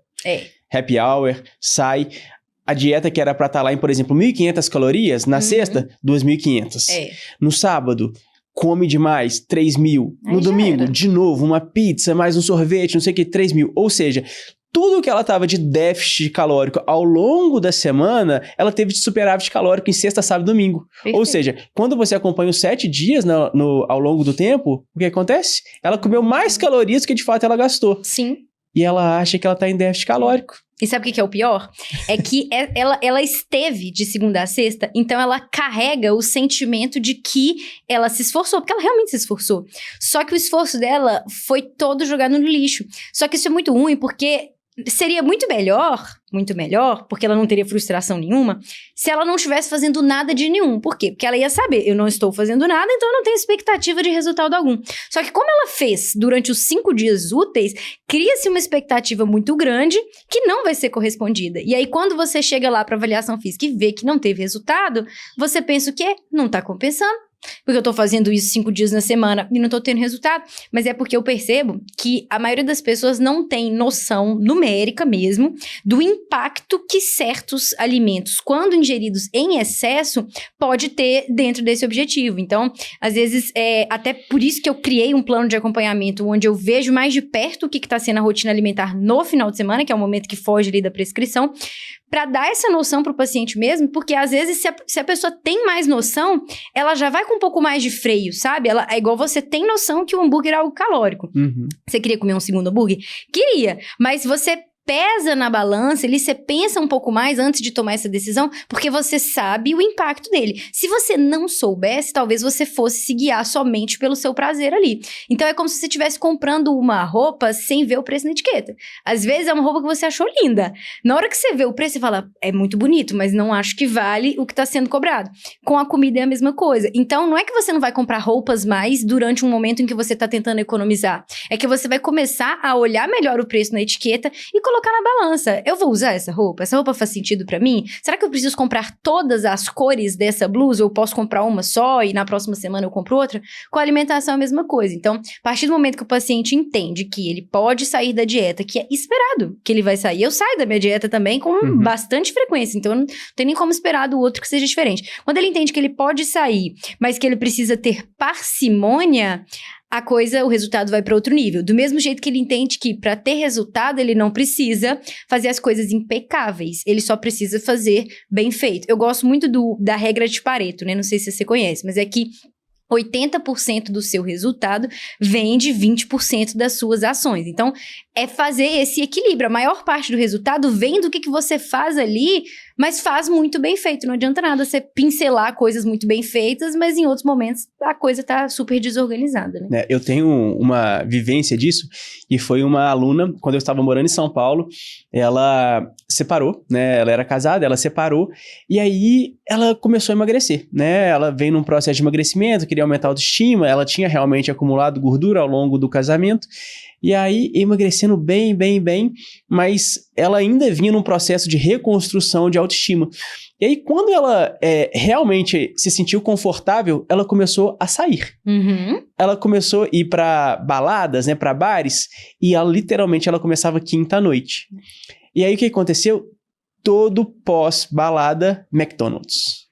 happy hour, sai, a dieta que era pra estar lá em, por exemplo, 1.500 calorias, na sexta, 2.500. No sábado, come demais, 3.000. No domingo, de novo, uma pizza, mais um sorvete, não sei o que, 3.000. Ou seja, tudo que ela estava de déficit calórico ao longo da semana, ela teve de superávit calórico em sexta, sábado e domingo. Perfeito. Ou seja, quando você acompanha os 7 dias ao longo do tempo, o que acontece? Ela comeu mais calorias do que de fato ela gastou. Sim. E ela acha que ela está em déficit calórico. E sabe o que é o pior? É que ela esteve de segunda a sexta, então ela carrega o sentimento de que ela se esforçou, porque ela realmente se esforçou. Só que o esforço dela foi todo jogado no lixo. Só que isso é muito ruim, porque seria muito melhor, porque ela não teria frustração nenhuma, se ela não estivesse fazendo nada de nenhum. Por quê? Porque ela ia saber, eu não estou fazendo nada, então eu não tenho expectativa de resultado algum. Só que como ela fez durante os 5 dias úteis, cria-se uma expectativa muito grande que não vai ser correspondida. E aí quando você chega lá para avaliação física e vê que não teve resultado, você pensa o quê? Não tá compensando. porque eu tô fazendo isso 5 dias na semana e não tô tendo resultado, mas é porque eu percebo que a maioria das pessoas não tem noção numérica mesmo do impacto que certos alimentos, quando ingeridos em excesso, pode ter dentro desse objetivo. Então, às vezes, até por isso que eu criei um plano de acompanhamento onde eu vejo mais de perto o que está sendo a rotina alimentar no final de semana, que é o momento que foge ali da prescrição, para dar essa noção para o paciente mesmo, porque às vezes se a pessoa tem mais noção, ela já vai com um pouco mais de freio, sabe? Ela, é igual você tem noção que o hambúrguer é algo calórico. Uhum. Você queria comer um segundo hambúrguer? Queria, mas você pesa na balança, ali você pensa um pouco mais antes de tomar essa decisão, porque você sabe o impacto dele. Se você não soubesse, talvez você fosse se guiar somente pelo seu prazer ali. Então é como se você estivesse comprando uma roupa sem ver o preço na etiqueta. Às vezes é uma roupa que você achou linda. Na hora que você vê o preço, você fala, é muito bonito, mas não acho que vale o que está sendo cobrado. Com a comida é a mesma coisa. Então não é que você não vai comprar roupas mais durante um momento em que você está tentando economizar. É que você vai começar a olhar melhor o preço na etiqueta e colocar na balança. Eu vou usar essa roupa? Essa roupa faz sentido pra mim? Será que eu preciso comprar todas as cores dessa blusa? Ou eu posso comprar uma só e na próxima semana eu compro outra? Com a alimentação é a mesma coisa. Então, a partir do momento que o paciente entende que ele pode sair da dieta, que é esperado que ele vai sair. Eu saio da minha dieta também com bastante frequência, então eu não tenho nem como esperar do outro que seja diferente. Quando ele entende que ele pode sair, mas que ele precisa ter parcimônia, o resultado vai para outro nível. Do mesmo jeito que ele entende que para ter resultado, ele não precisa fazer as coisas impecáveis. Ele só precisa fazer bem feito. Eu gosto muito da regra de Pareto, né? Não sei se você conhece, mas é que 80% do seu resultado vem de 20% das suas ações. Então, é fazer esse equilíbrio. A maior parte do resultado vem do que você faz ali, mas faz muito bem feito. Não adianta nada você pincelar coisas muito bem feitas, mas em outros momentos a coisa tá super desorganizada, né? Eu tenho uma vivência disso, e foi uma aluna, quando eu estava morando em São Paulo, ela separou, né? Ela era casada, ela separou, e aí ela começou a emagrecer, né? Ela veio num processo de emagrecimento, queria aumentar a autoestima, ela tinha realmente acumulado gordura ao longo do casamento, e aí emagrecendo bem, mas ela ainda vinha num processo de reconstrução de autoestima. E aí, quando ela realmente se sentiu confortável, ela começou a sair. Uhum. Ela começou a ir pra baladas, né, pra bares, e ela literalmente começava quinta-noite. E aí, o que aconteceu? Todo pós-balada, McDonald's.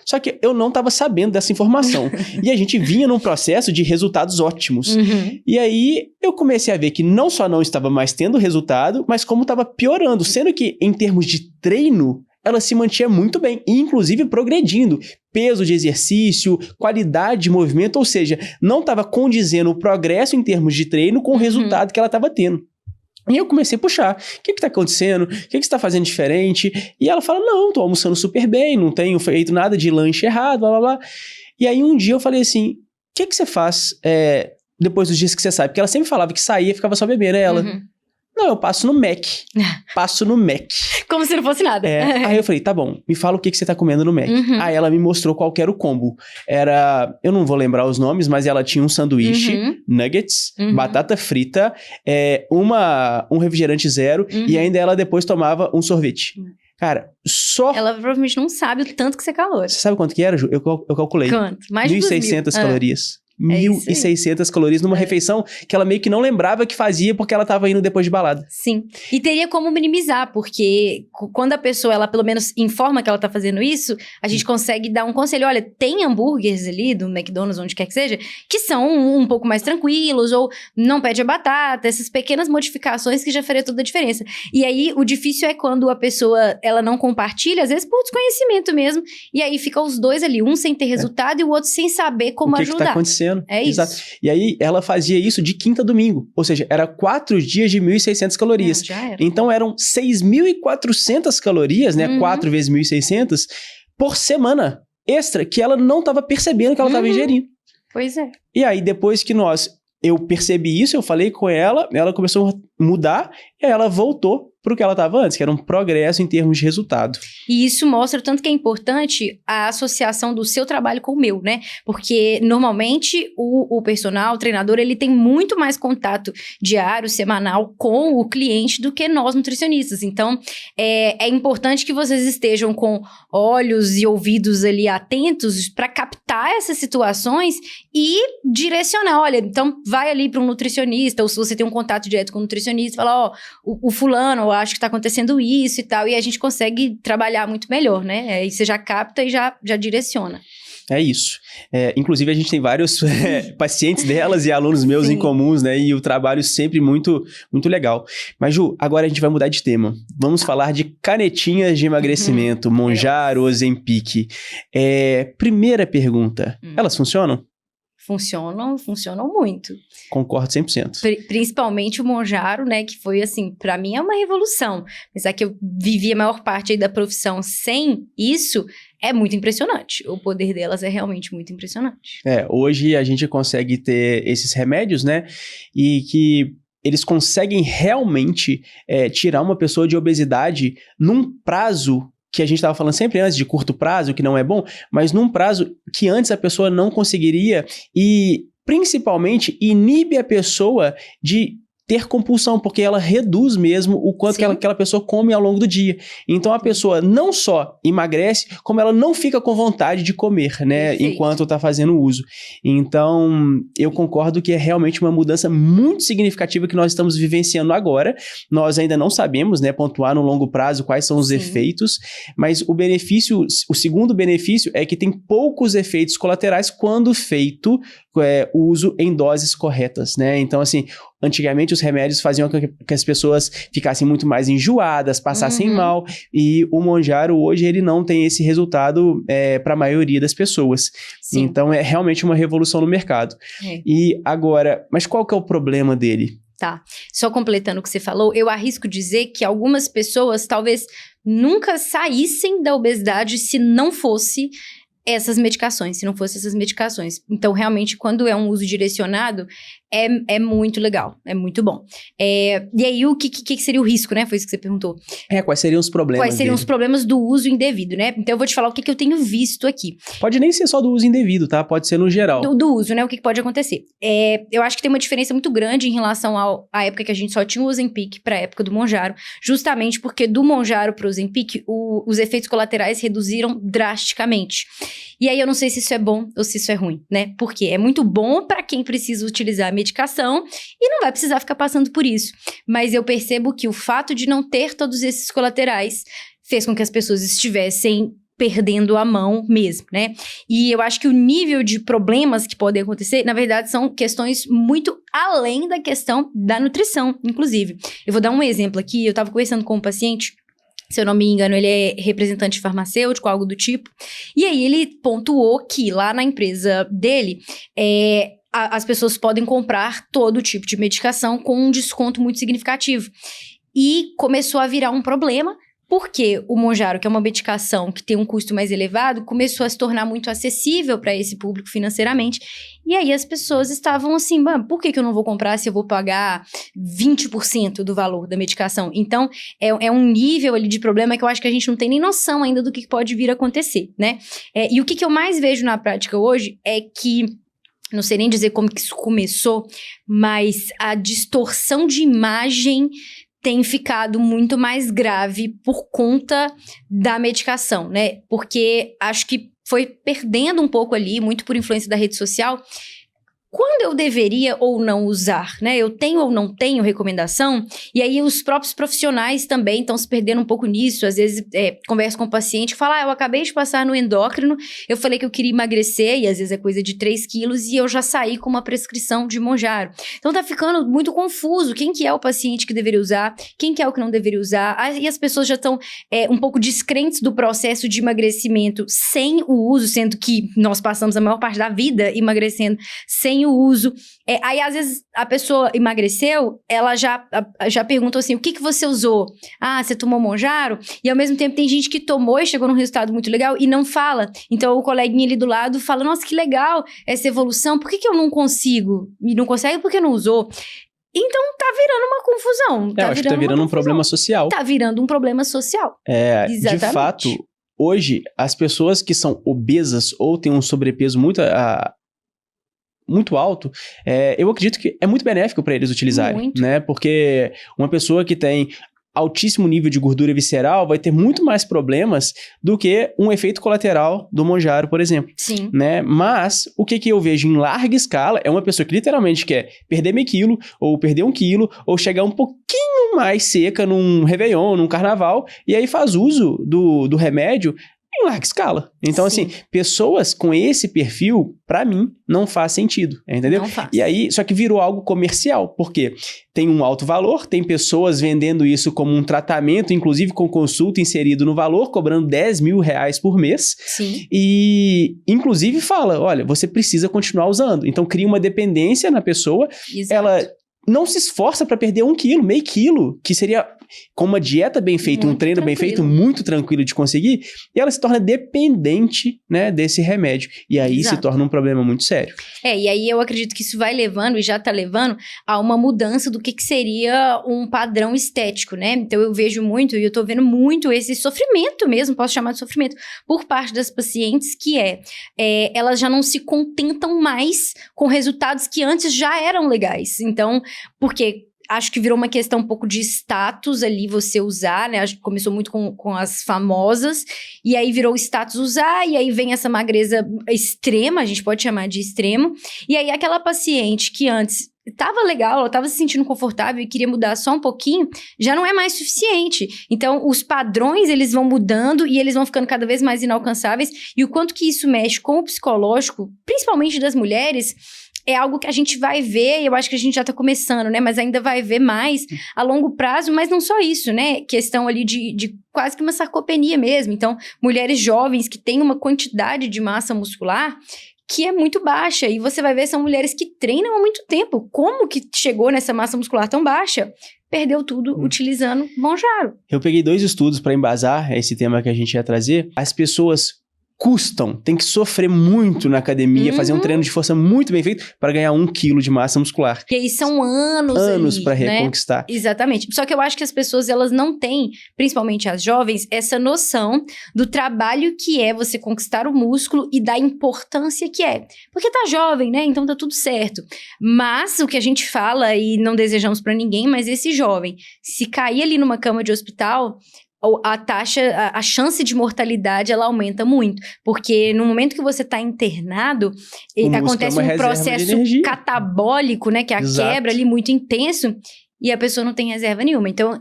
Só que eu não estava sabendo dessa informação. E a gente vinha num processo de resultados ótimos. Uhum. E aí, eu comecei a ver que não só não estava mais tendo resultado, mas como estava piorando. Sendo que, em termos de treino, ela se mantinha muito bem, e inclusive progredindo. Peso de exercício, qualidade de movimento, ou seja, não estava condizendo o progresso em termos de treino com o resultado que ela estava tendo. E eu comecei a puxar, o que está acontecendo? O que você está fazendo diferente? E ela fala, não, estou almoçando super bem, não tenho feito nada de lanche errado, blá, blá, blá. E aí um dia eu falei assim, o que você faz depois dos dias que você sai? Porque ela sempre falava que saía e ficava só bebendo, ela... Não, eu passo no Mac. Como se não fosse nada. Aí eu falei, tá bom, me fala o que você tá comendo no Mac. Aí ela me mostrou qual que era o combo. Eu não vou lembrar os nomes, mas ela tinha um sanduíche, nuggets, batata frita, um refrigerante zero, e ainda ela depois tomava um sorvete. Cara, só... Ela provavelmente não sabe o tanto que você calou. Você sabe quanto que era, Ju? Eu calculei. Quanto? Mais de 1.600 calorias. 1.600 calorias numa refeição que ela meio que não lembrava que fazia porque ela tava indo depois de balada. Sim. E teria como minimizar, porque quando a pessoa, ela pelo menos informa que ela tá fazendo isso, a gente consegue dar um conselho. Olha, tem hambúrgueres ali do McDonald's, onde quer que seja, que são um pouco mais tranquilos, ou não pede a batata, essas pequenas modificações que já faria toda a diferença. E aí, o difícil é quando a pessoa, ela não compartilha, às vezes por desconhecimento mesmo, e aí fica os dois ali, um sem ter resultado e o outro sem saber como ajudar. O que tá acontecendo? É isso. Exato. E aí, ela fazia isso de quinta a domingo. Ou seja, era 4 dias de 1.600 calorias. Já era. Então, eram 6.400 calorias, né? 4 vezes 1.600 por semana extra que ela não estava percebendo que ela estava ingerindo. Pois é. E aí, depois que eu percebi isso, eu falei com ela, ela começou a mudar, e aí ela voltou para o que ela estava antes, que era um progresso em termos de resultado. E isso mostra o tanto que é importante a associação do seu trabalho com o meu, né? Porque, normalmente, o personal, o treinador, ele tem muito mais contato diário, semanal com o cliente do que nós, nutricionistas. Então, é importante que vocês estejam com olhos e ouvidos ali atentos para captar essas situações e direcionar. Olha, então vai ali para um nutricionista, ou se você tem um contato direto com um nutricionista, fala, o fulano, eu acho que está acontecendo isso e tal, e a gente consegue trabalhar muito melhor, né? Aí você já capta e já direciona. É isso. Inclusive, a gente tem vários pacientes delas e alunos meus Sim. em comuns, né? E o trabalho sempre muito, muito legal. Mas, Ju, agora a gente vai mudar de tema. Vamos falar de canetinhas de emagrecimento, Mounjaro, Ozempic. Primeira pergunta, elas funcionam? Funcionam muito. Concordo 100%. Principalmente o Mounjaro, né, que foi assim, pra mim é uma revolução. Apesar que eu vivi a maior parte aí da profissão sem isso, é muito impressionante. O poder delas é realmente muito impressionante. Hoje a gente consegue ter esses remédios, né, e que eles conseguem realmente tirar uma pessoa de obesidade num prazo que a gente estava falando sempre antes de curto prazo, que não é bom, mas num prazo que antes a pessoa não conseguiria e, principalmente, inibe a pessoa de ter compulsão, porque ela reduz mesmo o quanto que aquela pessoa come ao longo do dia. Então, a pessoa não só emagrece, como ela não fica com vontade de comer, né? Perfeito. Enquanto está fazendo uso. Então, eu concordo que é realmente uma mudança muito significativa que nós estamos vivenciando agora. Nós ainda não sabemos, né, pontuar no longo prazo quais são os efeitos, mas o segundo benefício é que tem poucos efeitos colaterais quando feito o uso em doses corretas, né? Então, assim, antigamente os remédios faziam com que as pessoas ficassem muito mais enjoadas, passassem mal, e o Mounjaro hoje ele não tem esse resultado para a maioria das pessoas. Sim. Então é realmente uma revolução no mercado. E agora, mas qual que é o problema dele? Tá, só completando o que você falou, eu arrisco dizer que algumas pessoas talvez nunca saíssem da obesidade se não fosse essas medicações. Então, realmente, quando é um uso direcionado, é muito legal, é muito bom. E aí, o que seria o risco, né? Foi isso que você perguntou. Quais seriam os problemas Quais seriam dele? os problemas do uso indevido, né? Então, eu vou te falar o que eu tenho visto aqui. Pode nem ser só do uso indevido, tá? Pode ser no geral. Do uso, né? O que pode acontecer. Eu acho que tem uma diferença muito grande em relação à época que a gente só tinha o Ozempic para a época do Mounjaro, justamente porque do Mounjaro para o Ozempic, os efeitos colaterais reduziram drasticamente. E aí, eu não sei se isso é bom ou se isso é ruim, né? Porque é muito bom para quem precisa utilizar a medicação e não vai precisar ficar passando por isso. Mas eu percebo que o fato de não ter todos esses colaterais fez com que as pessoas estivessem perdendo a mão mesmo, né? E eu acho que o nível de problemas que podem acontecer, na verdade, são questões muito além da questão da nutrição, inclusive. Eu vou dar um exemplo aqui. Eu estava conversando com um paciente, se eu não me engano, ele é representante farmacêutico, algo do tipo. E aí, ele pontuou que lá na empresa dele, as pessoas podem comprar todo tipo de medicação com um desconto muito significativo. E começou a virar um problema, porque o Mounjaro, que é uma medicação que tem um custo mais elevado, começou a se tornar muito acessível para esse público financeiramente. E aí as pessoas estavam assim, por que eu não vou comprar se eu vou pagar 20% do valor da medicação? Então, é um nível ali de problema que eu acho que a gente não tem nem noção ainda do que pode vir a acontecer, né? E o que eu mais vejo na prática hoje é que, não sei nem dizer como que isso começou, mas a distorção de imagem tem ficado muito mais grave por conta da medicação, né? Porque acho que foi perdendo um pouco ali, muito por influência da rede social, quando eu deveria ou não usar, né? Eu tenho ou não tenho recomendação? E aí os próprios profissionais também estão se perdendo um pouco nisso. Às vezes, converso com o paciente e falo, eu acabei de passar no endócrino, eu falei que eu queria emagrecer, e às vezes é coisa de 3 quilos, e eu já saí com uma prescrição de Mounjaro. Então tá ficando muito confuso. Quem que é o paciente que deveria usar? Quem que é o que não deveria usar? E as pessoas já estão um pouco descrentes do processo de emagrecimento sem o uso, sendo que nós passamos a maior parte da vida emagrecendo sem o uso. Aí, às vezes, a pessoa emagreceu, ela já perguntou assim, o que você usou? Você tomou Mounjaro? E, ao mesmo tempo, tem gente que tomou e chegou num resultado muito legal e não fala. Então, o coleguinha ali do lado fala, nossa, que legal essa evolução, por que eu não consigo? E não consegue porque não usou. Então tá virando uma confusão. Eu acho que tá virando um problema social. Tá virando um problema social. De fato, hoje, as pessoas que são obesas ou têm um sobrepeso muito alto, eu acredito que é muito benéfico para eles utilizarem, Muito. né? Porque uma pessoa que tem altíssimo nível de gordura visceral vai ter muito mais problemas do que um efeito colateral do Mounjaro, por exemplo. Sim. Né? Mas o que eu vejo em larga escala é uma pessoa que literalmente quer perder meio quilo, ou perder 1 quilo, ou chegar um pouquinho mais seca num Réveillon, num Carnaval, e aí faz uso do remédio em larga escala. Então, Sim. assim, pessoas com esse perfil, pra mim, não faz sentido, entendeu? Não faz. E aí, só que virou algo comercial, porque tem um alto valor, tem pessoas vendendo isso como um tratamento, inclusive com consulta inserido no valor, cobrando 10 mil reais por mês. Sim. E, inclusive, fala, olha, você precisa continuar usando. Então, cria uma dependência na pessoa. Exato. Ela não se esforça para perder 1 quilo, meio quilo, que seria com uma dieta bem feita, um treino bem feito, muito tranquilo de conseguir, e ela se torna dependente, né, desse remédio. E aí se torna um problema muito sério. E aí eu acredito que isso vai levando, e já tá levando, a uma mudança do que seria um padrão estético, né? Então eu vejo muito, e eu tô vendo muito esse sofrimento mesmo, posso chamar de sofrimento, por parte das pacientes, que elas já não se contentam mais com resultados que antes já eram legais. Então, porque acho que virou uma questão um pouco de status ali você usar, né? Acho que começou muito com as famosas, e aí virou status usar, e aí vem essa magreza extrema, a gente pode chamar de extremo, e aí aquela paciente que antes tava legal, ela tava se sentindo confortável e queria mudar só um pouquinho, já não é mais suficiente. Então, os padrões, eles vão mudando e eles vão ficando cada vez mais inalcançáveis, e o quanto que isso mexe com o psicológico, principalmente das mulheres, é algo que a gente vai ver, e eu acho que a gente já tá começando, né? Mas ainda vai ver mais a longo prazo, mas não só isso, né? Questão ali de quase que uma sarcopenia mesmo. Então, mulheres jovens que têm uma quantidade de massa muscular que é muito baixa, e você vai ver, são mulheres que treinam há muito tempo. Como que chegou nessa massa muscular tão baixa? Perdeu tudo utilizando Mounjaro. Eu peguei 2 estudos para embasar esse tema que a gente ia trazer. As pessoas tem que sofrer muito na academia, fazer um treino de força muito bem feito para ganhar 1 quilo de massa muscular. E aí são anos para né? reconquistar. Exatamente. Só que eu acho que as pessoas, elas não têm, principalmente as jovens, essa noção do trabalho que é você conquistar o músculo e da importância que é. Porque tá jovem, né? Então tá tudo certo. Mas o que a gente fala, e não desejamos para ninguém, mas esse jovem, se cair ali numa cama de hospital, a chance de mortalidade, ela aumenta muito, porque no momento que você está internado, acontece um processo catabólico, né, que é a quebra ali muito intenso, e a pessoa não tem reserva nenhuma. Então,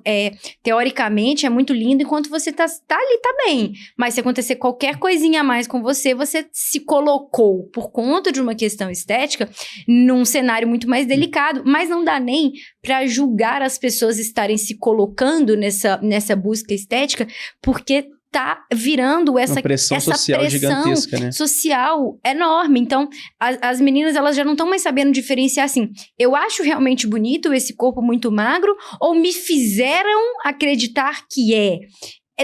teoricamente, é muito lindo enquanto você tá ali, tá bem. Mas se acontecer qualquer coisinha a mais com você, você se colocou, por conta de uma questão estética, num cenário muito mais delicado. Mas não dá nem pra julgar as pessoas estarem se colocando nessa busca estética, porque tá virando essa pressão social gigantesca, né? Social enorme. Então, as meninas, elas já não estão mais sabendo diferenciar assim, eu acho realmente bonito esse corpo muito magro, ou me fizeram acreditar que é.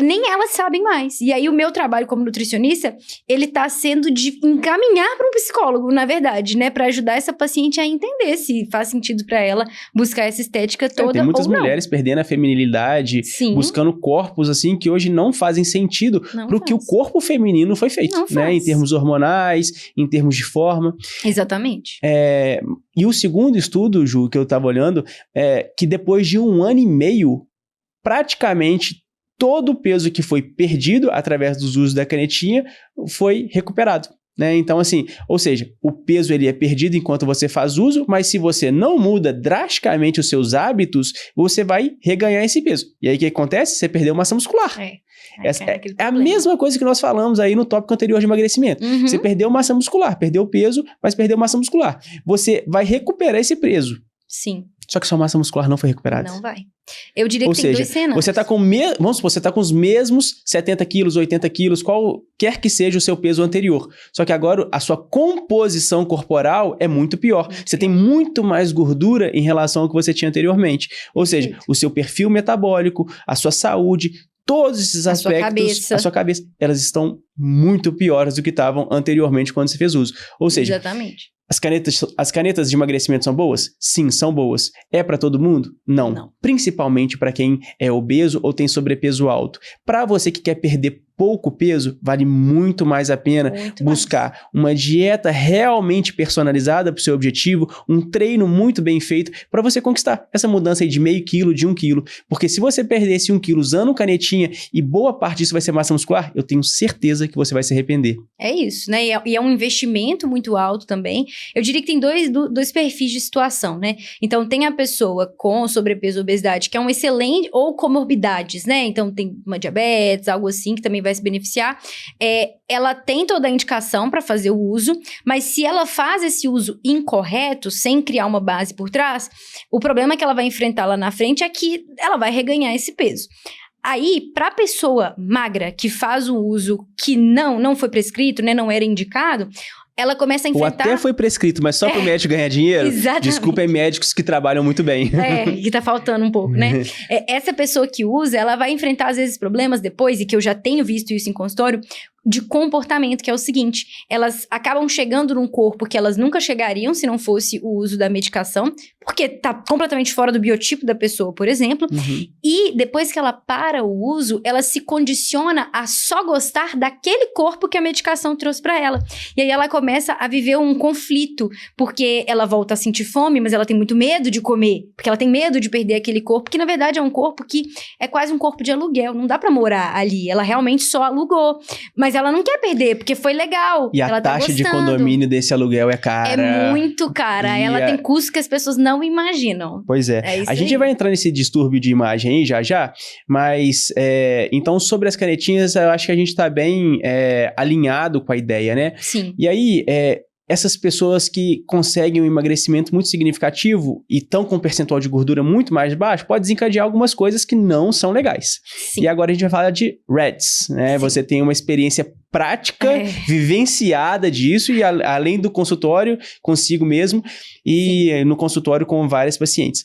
Nem elas sabem mais. E aí, o meu trabalho como nutricionista, ele tá sendo de encaminhar para um psicólogo, na verdade, né? Para ajudar essa paciente a entender se faz sentido para ela buscar essa estética toda ou não. Tem muitas mulheres perdendo a feminilidade, buscando corpos, assim, que hoje não fazem sentido pro que o corpo feminino foi feito, né? Em termos hormonais, em termos de forma. Exatamente. E o segundo estudo, Ju, que eu tava olhando, que depois de 1 ano e meio, praticamente todo o peso que foi perdido através dos usos da canetinha foi recuperado, né? Então, assim, ou seja, o peso ele é perdido enquanto você faz uso, mas se você não muda drasticamente os seus hábitos, você vai reganhar esse peso. E aí o que acontece? Você perdeu massa muscular. É a mesma coisa que nós falamos aí no tópico anterior de emagrecimento. Você perdeu massa muscular, perdeu peso, mas perdeu massa muscular. Você vai recuperar esse peso. Sim. Só que sua massa muscular não foi recuperada. Não vai. Eu diria que tem 2 cenários. Você tá vamos supor, você tá com os mesmos 70 quilos, 80 quilos, qualquer que seja o seu peso anterior. Só que agora a sua composição corporal é muito pior. Você tem muito mais gordura em relação ao que você tinha anteriormente. Ou seja, o seu perfil metabólico, a sua saúde, todos esses aspectos, a sua cabeça, elas estão muito piores do que estavam anteriormente quando você fez uso. Ou seja, exatamente. As canetas de emagrecimento são boas? Sim, são boas. É para todo mundo? Não. Principalmente para quem é obeso ou tem sobrepeso alto. Para você que quer perder pouco peso, vale muito mais a pena buscar uma dieta realmente personalizada para o seu objetivo, um treino muito bem feito para você conquistar essa mudança aí de meio quilo, de 1 quilo. Porque se você perder esse 1 quilo usando canetinha e boa parte disso vai ser massa muscular, eu tenho certeza que você vai se arrepender. É isso, né? E é um investimento muito alto também. Eu diria que tem dois perfis de situação, né? Então, tem a pessoa com sobrepeso ou obesidade, que é um excelente, ou comorbidades, né? Então, tem uma diabetes, algo assim, que também vai se beneficiar. Ela tem toda a indicação para fazer o uso, mas se ela faz esse uso incorreto, sem criar uma base por trás, o problema que ela vai enfrentar lá na frente é que ela vai reganhar esse peso. Aí, para a pessoa magra que faz o uso que não foi prescrito, né, não era indicado, ela começa a enfrentar... Ou até foi prescrito, mas só para o médico ganhar dinheiro? Exatamente. Desculpa, é médicos que trabalham muito bem. Que tá faltando um pouco, né? Essa pessoa que usa, ela vai enfrentar, às vezes, problemas depois, e que eu já tenho visto isso em consultório, de comportamento, que é o seguinte: elas acabam chegando num corpo que elas nunca chegariam se não fosse o uso da medicação, porque tá completamente fora do biotipo da pessoa, por exemplo. E depois que ela para o uso, ela se condiciona a só gostar daquele corpo que a medicação trouxe para ela. E aí ela começa a viver um conflito, porque ela volta a sentir fome, mas ela tem muito medo de comer, porque ela tem medo de perder aquele corpo, que na verdade é um corpo que é quase um corpo de aluguel, não dá pra morar ali, ela realmente só alugou, mas ela não quer perder, porque foi legal. E ela a taxa de condomínio desse aluguel é cara. É muito cara. Ela tem custos que as pessoas não imaginam. Pois é. A gente vai entrar nesse distúrbio de imagem aí já, mas então sobre as canetinhas eu acho que a gente tá bem alinhado com a ideia, né? Sim. E aí, essas pessoas que conseguem um emagrecimento muito significativo e estão com um percentual de gordura muito mais baixo, pode desencadear algumas coisas que não são legais. Sim. E agora a gente vai falar de RED-S, né? Sim. Você tem uma experiência prática, vivenciada disso, e além do consultório, consigo mesmo, e no consultório com várias pacientes.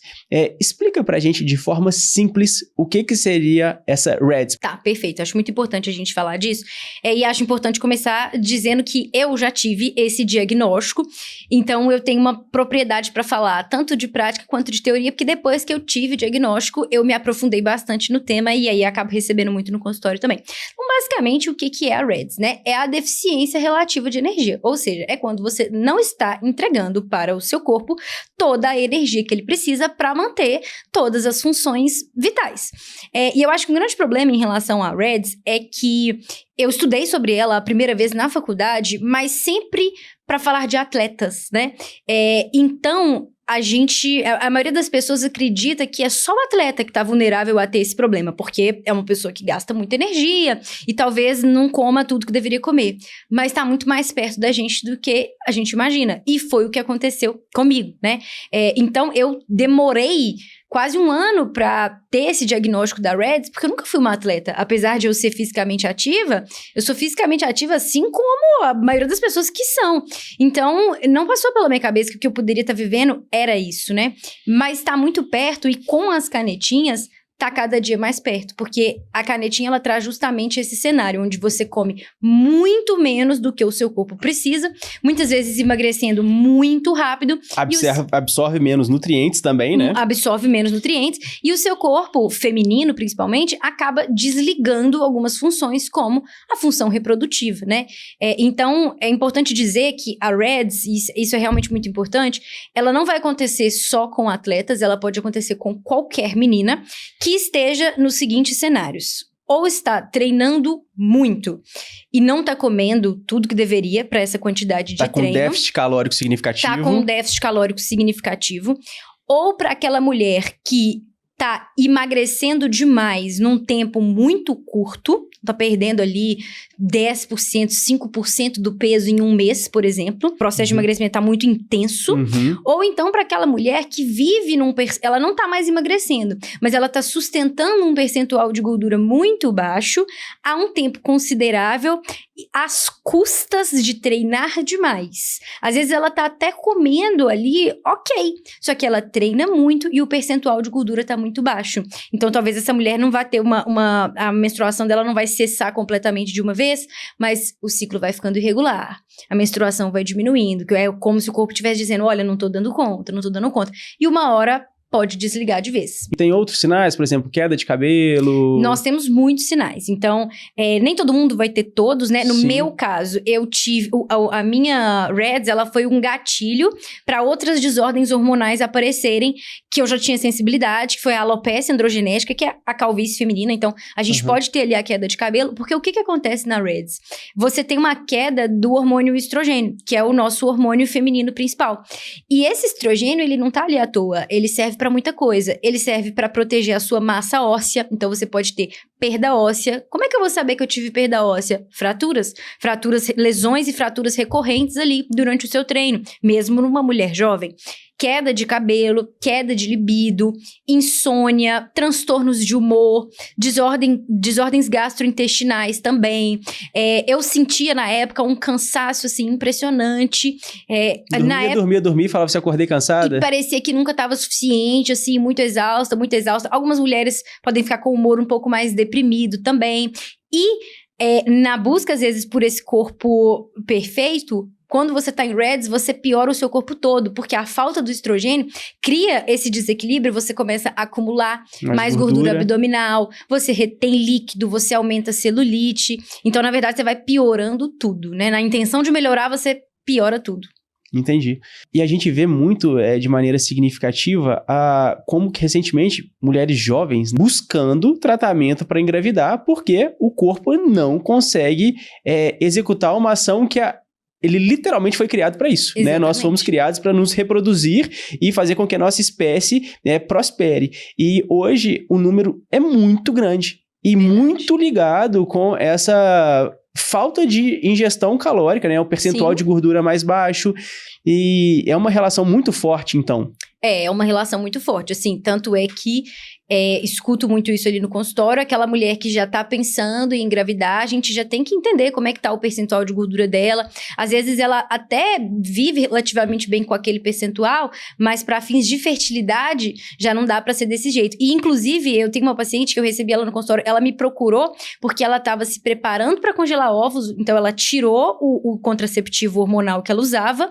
Explica pra gente de forma simples o que seria essa RED-S. Tá, perfeito. Acho muito importante a gente falar disso. E acho importante começar dizendo que eu já tive esse diagnóstico, então eu tenho uma propriedade para falar tanto de prática quanto de teoria, porque depois que eu tive o diagnóstico, eu me aprofundei bastante no tema e aí acabo recebendo muito no consultório também. Então, basicamente, o que é a RED-S, né? É a deficiência relativa de energia, ou seja, é quando você não está entregando para o seu corpo toda a energia que ele precisa para manter todas as funções vitais. E eu acho que um grande problema em relação à RED-S é que eu estudei sobre ela a primeira vez na faculdade, mas sempre para falar de atletas, né? Então, a maioria das pessoas acredita que é só o atleta que tá vulnerável a ter esse problema, porque é uma pessoa que gasta muita energia e talvez não coma tudo que deveria comer, mas tá muito mais perto da gente do que a gente imagina, e foi o que aconteceu comigo, né? Então, eu demorei quase 1 ano pra ter esse diagnóstico da RED-S, porque eu nunca fui uma atleta. Apesar de eu ser fisicamente ativa, eu sou fisicamente ativa assim como a maioria das pessoas que são. Então, não passou pela minha cabeça que o que eu poderia estar vivendo era isso, né? Mas tá muito perto, e com as canetinhas tá cada dia mais perto, porque a canetinha, ela traz justamente esse cenário, onde você come muito menos do que o seu corpo precisa, muitas vezes emagrecendo muito rápido. Absorve menos nutrientes também, né? Absorve menos nutrientes, e o seu corpo feminino, principalmente, acaba desligando algumas funções, como a função reprodutiva, né? Então, é importante dizer que a RED-S, isso é realmente muito importante, ela não vai acontecer só com atletas, ela pode acontecer com qualquer menina que esteja nos seguintes cenários: ou está treinando muito e não está comendo tudo que deveria para essa quantidade de treino. Está com déficit calórico significativo. Está com um déficit calórico significativo. Ou para aquela mulher que está emagrecendo demais num tempo muito curto, está perdendo ali 10%, 5% do peso em 1 mês, por exemplo. O processo de emagrecimento está muito intenso. Ou então para aquela mulher que vive ela não está mais emagrecendo, mas ela está sustentando um percentual de gordura muito baixo há um tempo considerável, às custas de treinar demais. Às vezes ela tá até comendo ali, ok, só que ela treina muito e o percentual de gordura tá muito baixo. Então talvez essa mulher não vá ter a menstruação dela não vai vai cessar completamente de uma vez, mas o ciclo vai ficando irregular. A menstruação vai diminuindo, que é como se o corpo estivesse dizendo, olha, não tô dando conta, não tô dando conta. E uma hora pode desligar de vez. Tem outros sinais, por exemplo, queda de cabelo? Nós temos muitos sinais. Então, nem todo mundo vai ter todos, né? No Sim. meu caso, eu tive... A minha REDS, ela foi um gatilho para outras desordens hormonais aparecerem, que eu já tinha sensibilidade, que foi a alopecia androgenética, que é a calvície feminina. Então, a gente pode ter ali a queda de cabelo, porque o que acontece na REDS? Você tem uma queda do hormônio estrogênio, que é o nosso hormônio feminino principal. E esse estrogênio, ele não tá ali à toa. Ele serve para muita coisa. Ele serve para proteger a sua massa óssea. Então, você pode ter perda óssea. Como é que eu vou saber que eu tive perda óssea? Fraturas. Fraturas, lesões e fraturas recorrentes ali durante o seu treino, mesmo numa mulher jovem. Queda de cabelo, queda de libido, insônia, transtornos de humor, desordens gastrointestinais também. Eu sentia na época um cansaço, assim, impressionante. Dormia, falava se acordei cansada. E parecia que nunca estava suficiente, assim, muito exausta, muito exausta. Algumas mulheres podem ficar com o humor um pouco mais deprimido também. E na busca, às vezes, por esse corpo perfeito, quando você tá em REDS, você piora o seu corpo todo, porque a falta do estrogênio cria esse desequilíbrio, você começa a acumular mais gordura abdominal, você retém líquido, você aumenta a celulite. Então, na verdade, você vai piorando tudo, né? Na intenção de melhorar, você piora tudo. Entendi. E a gente vê muito, de maneira significativa, como que recentemente mulheres jovens buscando tratamento para engravidar, porque o corpo não consegue executar uma ação que ele literalmente foi criado para isso, né? Nós fomos criados para nos reproduzir e fazer com que a nossa espécie prospere. E hoje o número é muito grande e muito ligado com essa falta de ingestão calórica, né? O percentual de gordura mais baixo. E é uma relação muito forte, então. É uma relação muito forte, assim, tanto é que escuto muito isso ali no consultório, aquela mulher que já tá pensando em engravidar, a gente já tem que entender como é que tá o percentual de gordura dela. Às vezes ela até vive relativamente bem com aquele percentual, mas para fins de fertilidade já não dá para ser desse jeito. E inclusive eu tenho uma paciente que eu recebi ela no consultório, ela me procurou porque ela tava se preparando para congelar ovos, então ela tirou o contraceptivo hormonal que ela usava.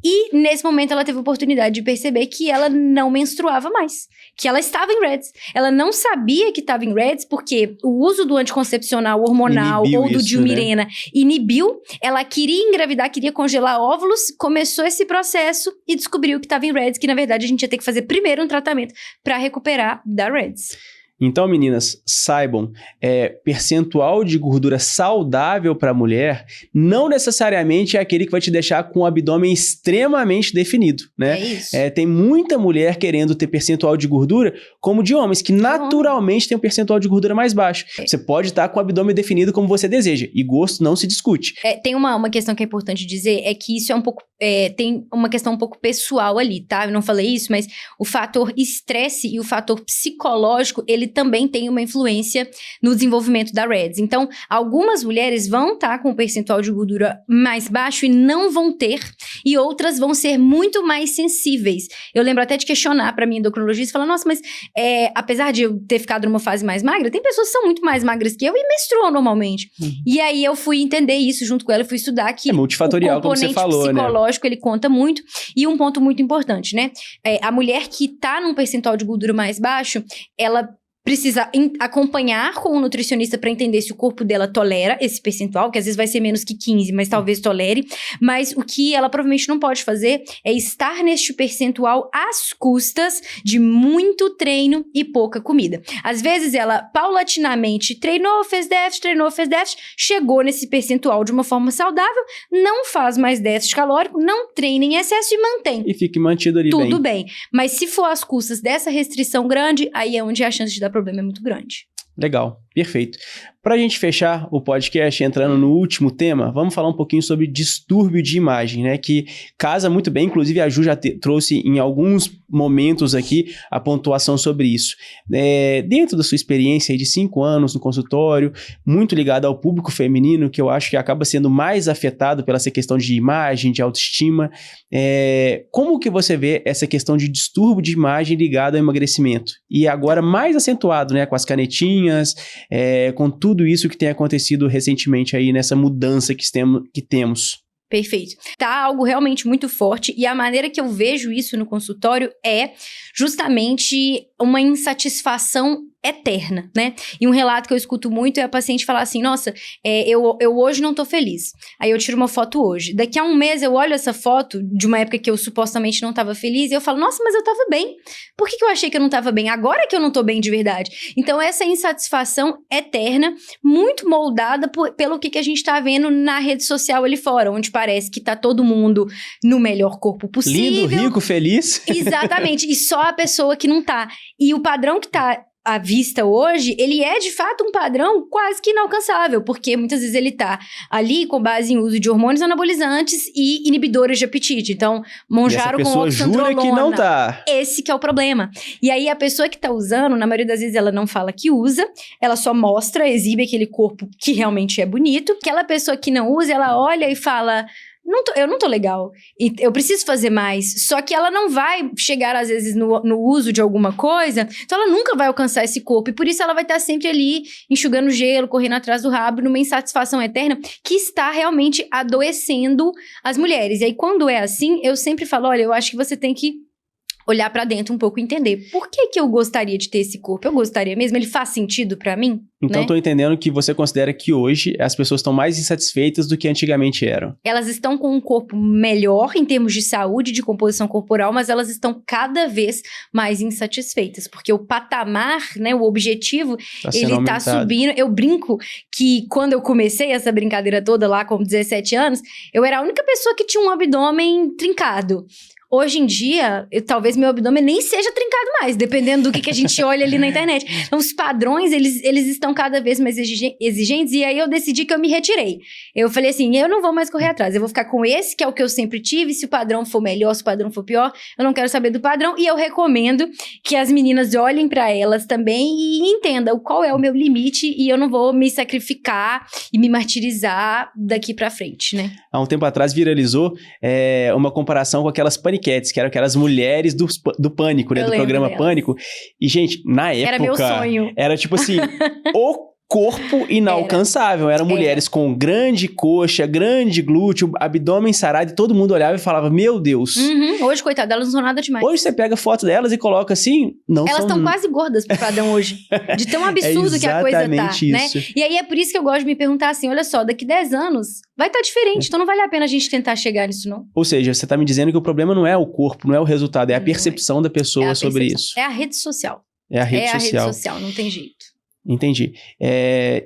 E, nesse momento, ela teve a oportunidade de perceber que ela não menstruava mais. Que ela estava em REDS. Ela não sabia que estava em REDS porque o uso do anticoncepcional hormonal ou do Dilmirena inibiu. Ela queria engravidar, queria congelar óvulos, começou esse processo e descobriu que estava em REDS, que, na verdade, a gente ia ter que fazer primeiro um tratamento para recuperar da REDS. Então, meninas, saibam, percentual de gordura saudável para a mulher não necessariamente é aquele que vai te deixar com o abdômen extremamente definido, né? É isso. Tem muita mulher querendo ter percentual de gordura, como de homens, que naturalmente tem um percentual de gordura mais baixo. Você pode estar com o abdômen definido como você deseja, e gosto não se discute. Tem uma questão que é importante dizer, é que isso é um pouco... tem uma questão um pouco pessoal ali, tá? Eu não falei isso, mas o fator estresse e o fator psicológico, ele também tem uma influência no desenvolvimento da REDS. Então, algumas mulheres vão estar com um percentual de gordura mais baixo e não vão ter, e outras vão ser muito mais sensíveis. Eu lembro até de questionar para minha endocrinologista e falar, nossa, mas apesar de eu ter ficado numa fase mais magra, tem pessoas que são muito mais magras que eu e menstruam normalmente. E aí eu fui entender isso junto com ela, fui estudar que multifatorial, o componente como você falou, psicológico, ele conta muito. E um ponto muito importante, né? A mulher que tá num percentual de gordura mais baixo, ela precisa acompanhar com o nutricionista para entender se o corpo dela tolera esse percentual, que às vezes vai ser menos que 15, mas talvez tolere. Mas o que ela provavelmente não pode fazer é estar neste percentual às custas de muito treino e pouca comida. Às vezes ela paulatinamente treinou, fez déficit, chegou nesse percentual de uma forma saudável, não faz mais déficit calórico, não treina em excesso e mantém. E fique mantido ali tudo bem. Mas se for às custas dessa restrição grande, aí é onde a chance de dar problema é muito grande. Legal, perfeito. Para a gente fechar o podcast, entrando no último tema, vamos falar um pouquinho sobre distúrbio de imagem, né? Que casa muito bem, inclusive a Ju já trouxe em alguns momentos aqui a pontuação sobre isso. Dentro da sua experiência de 5 anos no consultório, muito ligado ao público feminino, que eu acho que acaba sendo mais afetado pela essa questão de imagem, de autoestima, como que você vê essa questão de distúrbio de imagem ligado ao emagrecimento? E agora mais acentuado, né? Com as canetinhas, com tudo isso que tem acontecido recentemente aí nessa mudança que temos. Perfeito. Tá algo realmente muito forte e a maneira que eu vejo isso no consultório é justamente uma insatisfação eterna, né? E um relato que eu escuto muito é a paciente falar assim, nossa, eu hoje não tô feliz. Aí eu tiro uma foto hoje. Daqui a um mês eu olho essa foto de uma época que eu supostamente não tava feliz e eu falo, nossa, mas eu tava bem. Por que eu achei que eu não tava bem? Agora que eu não tô bem de verdade. Então essa insatisfação eterna, muito moldada pelo que a gente tá vendo na rede social ali fora, onde parece que tá todo mundo no melhor corpo possível. Lindo, rico, feliz. Exatamente. E só a pessoa que não tá. E o padrão que tá à vista hoje, ele é de fato um padrão quase que inalcançável, porque muitas vezes ele tá ali com base em uso de hormônios anabolizantes e inibidores de apetite. Então, Mounjaro com oxandrolona. Jura que não tá. Esse que é o problema. E aí a pessoa que tá usando, na maioria das vezes ela não fala que usa, ela só mostra, exibe aquele corpo que realmente é bonito. Aquela pessoa que não usa, ela olha e fala, eu não tô legal, e eu preciso fazer mais. Só que ela não vai chegar, às vezes, no uso de alguma coisa, então ela nunca vai alcançar esse corpo, e por isso ela vai estar sempre ali, enxugando gelo, correndo atrás do rabo, numa insatisfação eterna, que está realmente adoecendo as mulheres. E aí, quando é assim, eu sempre falo, olha, eu acho que você tem que olhar pra dentro um pouco e entender, por que eu gostaria de ter esse corpo? Eu gostaria mesmo? Ele faz sentido pra mim? Então, né? tô entendendo que você considera que hoje as pessoas estão mais insatisfeitas do que antigamente eram. Elas estão com um corpo melhor em termos de saúde, de composição corporal, mas elas estão cada vez mais insatisfeitas, porque o patamar, né, o objetivo, ele tá subindo. Eu brinco que quando eu comecei essa brincadeira toda lá com 17 anos, eu era a única pessoa que tinha um abdômen trincado. Hoje em dia, talvez meu abdômen nem seja trincado mais, dependendo do que a gente olha ali na internet. Então, os padrões, eles estão cada vez mais exigentes, e aí eu decidi que eu me retirei. Eu falei assim, eu não vou mais correr atrás, eu vou ficar com esse, que é o que eu sempre tive, se o padrão for melhor, se o padrão for pior, eu não quero saber do padrão, e eu recomendo que as meninas olhem pra elas também e entendam qual é o meu limite, e eu não vou me sacrificar e me martirizar daqui pra frente, né? Há um tempo atrás viralizou uma comparação com aquelas paniquetes, que eram aquelas mulheres do Pânico, né? Do programa delas. Pânico. E, gente, na época... Era meu sonho. Era tipo assim, o corpo inalcançável. Eram mulheres com grande coxa, grande glúteo, abdômen sarado, e todo mundo olhava e falava, meu Deus. Hoje, coitada, elas não são nada demais. Hoje você pega foto delas e coloca assim, elas estão quase gordas pro padrão hoje. De tão absurdo que a coisa tá, isso. Né? E aí é por isso que eu gosto de me perguntar assim, olha só, daqui 10 anos vai estar diferente, então não vale a pena a gente tentar chegar nisso, não. Ou seja, você tá me dizendo que o problema não é o corpo, não é o resultado, é a percepção da pessoa sobre isso. É a rede social. É a rede social, não tem jeito. Entendi.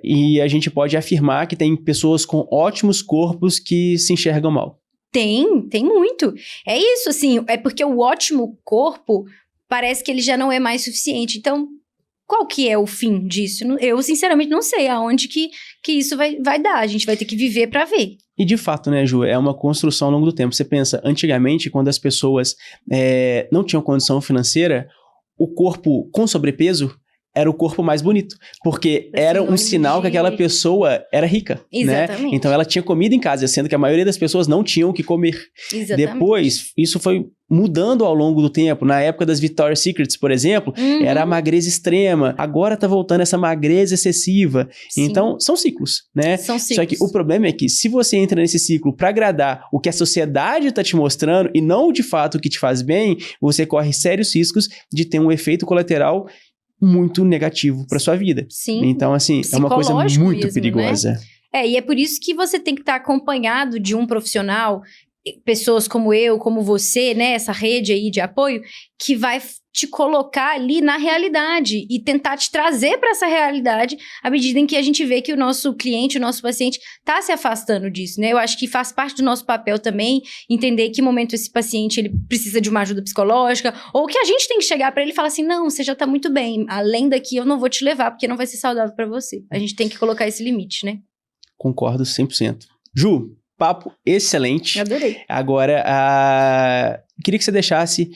E a gente pode afirmar que tem pessoas com ótimos corpos que se enxergam mal. Tem muito. É isso, assim, é porque o ótimo corpo parece que ele já não é mais suficiente. Então, qual que é o fim disso? Eu, sinceramente, não sei aonde que isso vai dar. A gente vai ter que viver pra ver. E de fato, né, Ju, é uma construção ao longo do tempo. Você pensa, antigamente, quando as pessoas não tinham condição financeira, o corpo com sobrepeso era o corpo mais bonito, porque era um sinal que aquela pessoa era rica, Exatamente. Né? Então ela tinha comida em casa, sendo que a maioria das pessoas não tinham o que comer. Exatamente. Depois, isso foi mudando ao longo do tempo. Na época das Victoria's Secrets, por exemplo, era a magreza extrema. Agora tá voltando essa magreza excessiva. Sim. Então, são ciclos, né? São ciclos. Só que o problema é que se você entra nesse ciclo para agradar o que a sociedade tá te mostrando e não de fato o que te faz bem, você corre sérios riscos de ter um efeito colateral muito negativo para sua vida. Sim. Então, assim, é uma coisa muito mesmo, perigosa. Né? E é por isso que você tem que estar acompanhado de um profissional, pessoas como eu, como você, né, essa rede aí de apoio, que vai te colocar ali na realidade e tentar te trazer para essa realidade à medida em que a gente vê que o nosso cliente, o nosso paciente tá se afastando disso, né? Eu acho que faz parte do nosso papel também entender que momento esse paciente ele precisa de uma ajuda psicológica ou que a gente tem que chegar para ele e falar assim, não, você já tá muito bem, além daqui eu não vou te levar porque não vai ser saudável para você. A gente tem que colocar esse limite, né? Concordo 100%. Ju, papo excelente. Adorei. Agora, queria que você deixasse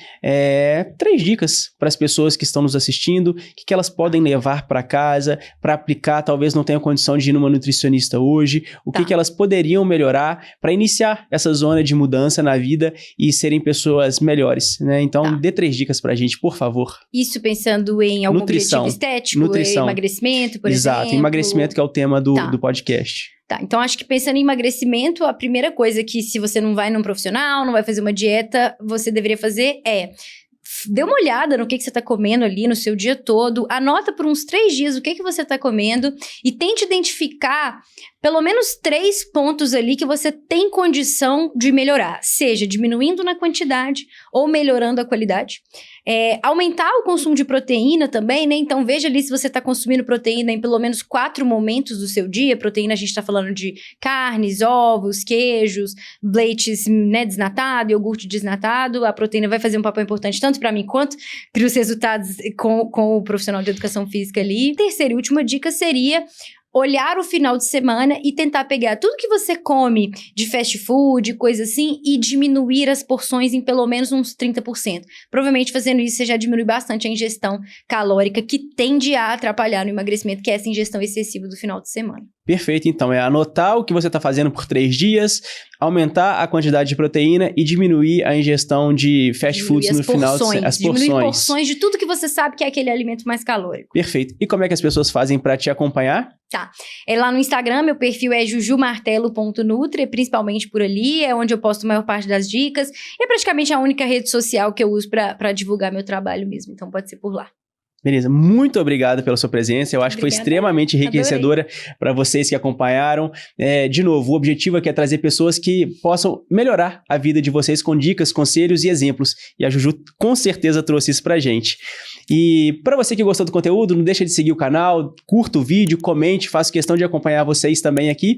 3 dicas para as pessoas que estão nos assistindo, o que elas podem levar para casa, para aplicar, talvez não tenham condição de ir numa nutricionista hoje, o que elas poderiam melhorar para iniciar essa zona de mudança na vida e serem pessoas melhores, né? Então, dê 3 dicas para a gente, por favor. Isso pensando em algum objetivo estético, emagrecimento, por exemplo? Exato, emagrecimento que é o tema do podcast. Tá, então acho que pensando em emagrecimento, a primeira coisa que se você não vai num profissional, não vai fazer uma dieta, você deveria fazer dê uma olhada no que você está comendo ali no seu dia todo, anota por uns 3 dias o que você está comendo e tente identificar pelo menos 3 pontos ali que você tem condição de melhorar, seja diminuindo na quantidade ou melhorando a qualidade. Aumentar o consumo de proteína também, né? Então veja ali se você está consumindo proteína em pelo menos 4 momentos do seu dia. Proteína a gente está falando de carnes, ovos, queijos, leites, né, desnatado, iogurte desnatado. A proteína vai fazer um papel importante tanto para mim quanto para os resultados com o profissional de educação física ali. Terceira e última dica seria olhar o final de semana e tentar pegar tudo que você come de fast food, coisa assim, e diminuir as porções em pelo menos uns 30%. Provavelmente fazendo isso, você já diminui bastante a ingestão calórica que tende a atrapalhar no emagrecimento, que é essa ingestão excessiva do final de semana. Perfeito, então, anotar o que você está fazendo por 3 dias, aumentar a quantidade de proteína e diminuir a ingestão de fast foods no final de semana. Diminuir porções de tudo que você sabe que é aquele alimento mais calórico. Perfeito. E como é que as pessoas fazem para te acompanhar? Tá. Lá no Instagram, meu perfil é jujumartelo.nutri, principalmente por ali, é onde eu posto a maior parte das dicas. É praticamente a única rede social que eu uso para divulgar meu trabalho mesmo, então pode ser por lá. Beleza, muito obrigado pela sua presença, eu acho que foi extremamente enriquecedora para vocês que acompanharam. De novo, o objetivo aqui é trazer pessoas que possam melhorar a vida de vocês com dicas, conselhos e exemplos, e a Juju com certeza trouxe isso pra gente. E para você que gostou do conteúdo, não deixa de seguir o canal, curta o vídeo, comente, faço questão de acompanhar vocês também aqui.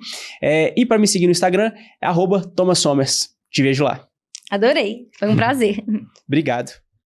E para me seguir no Instagram, é @ThomasSomers. Te vejo lá. Adorei, foi um prazer. Obrigado.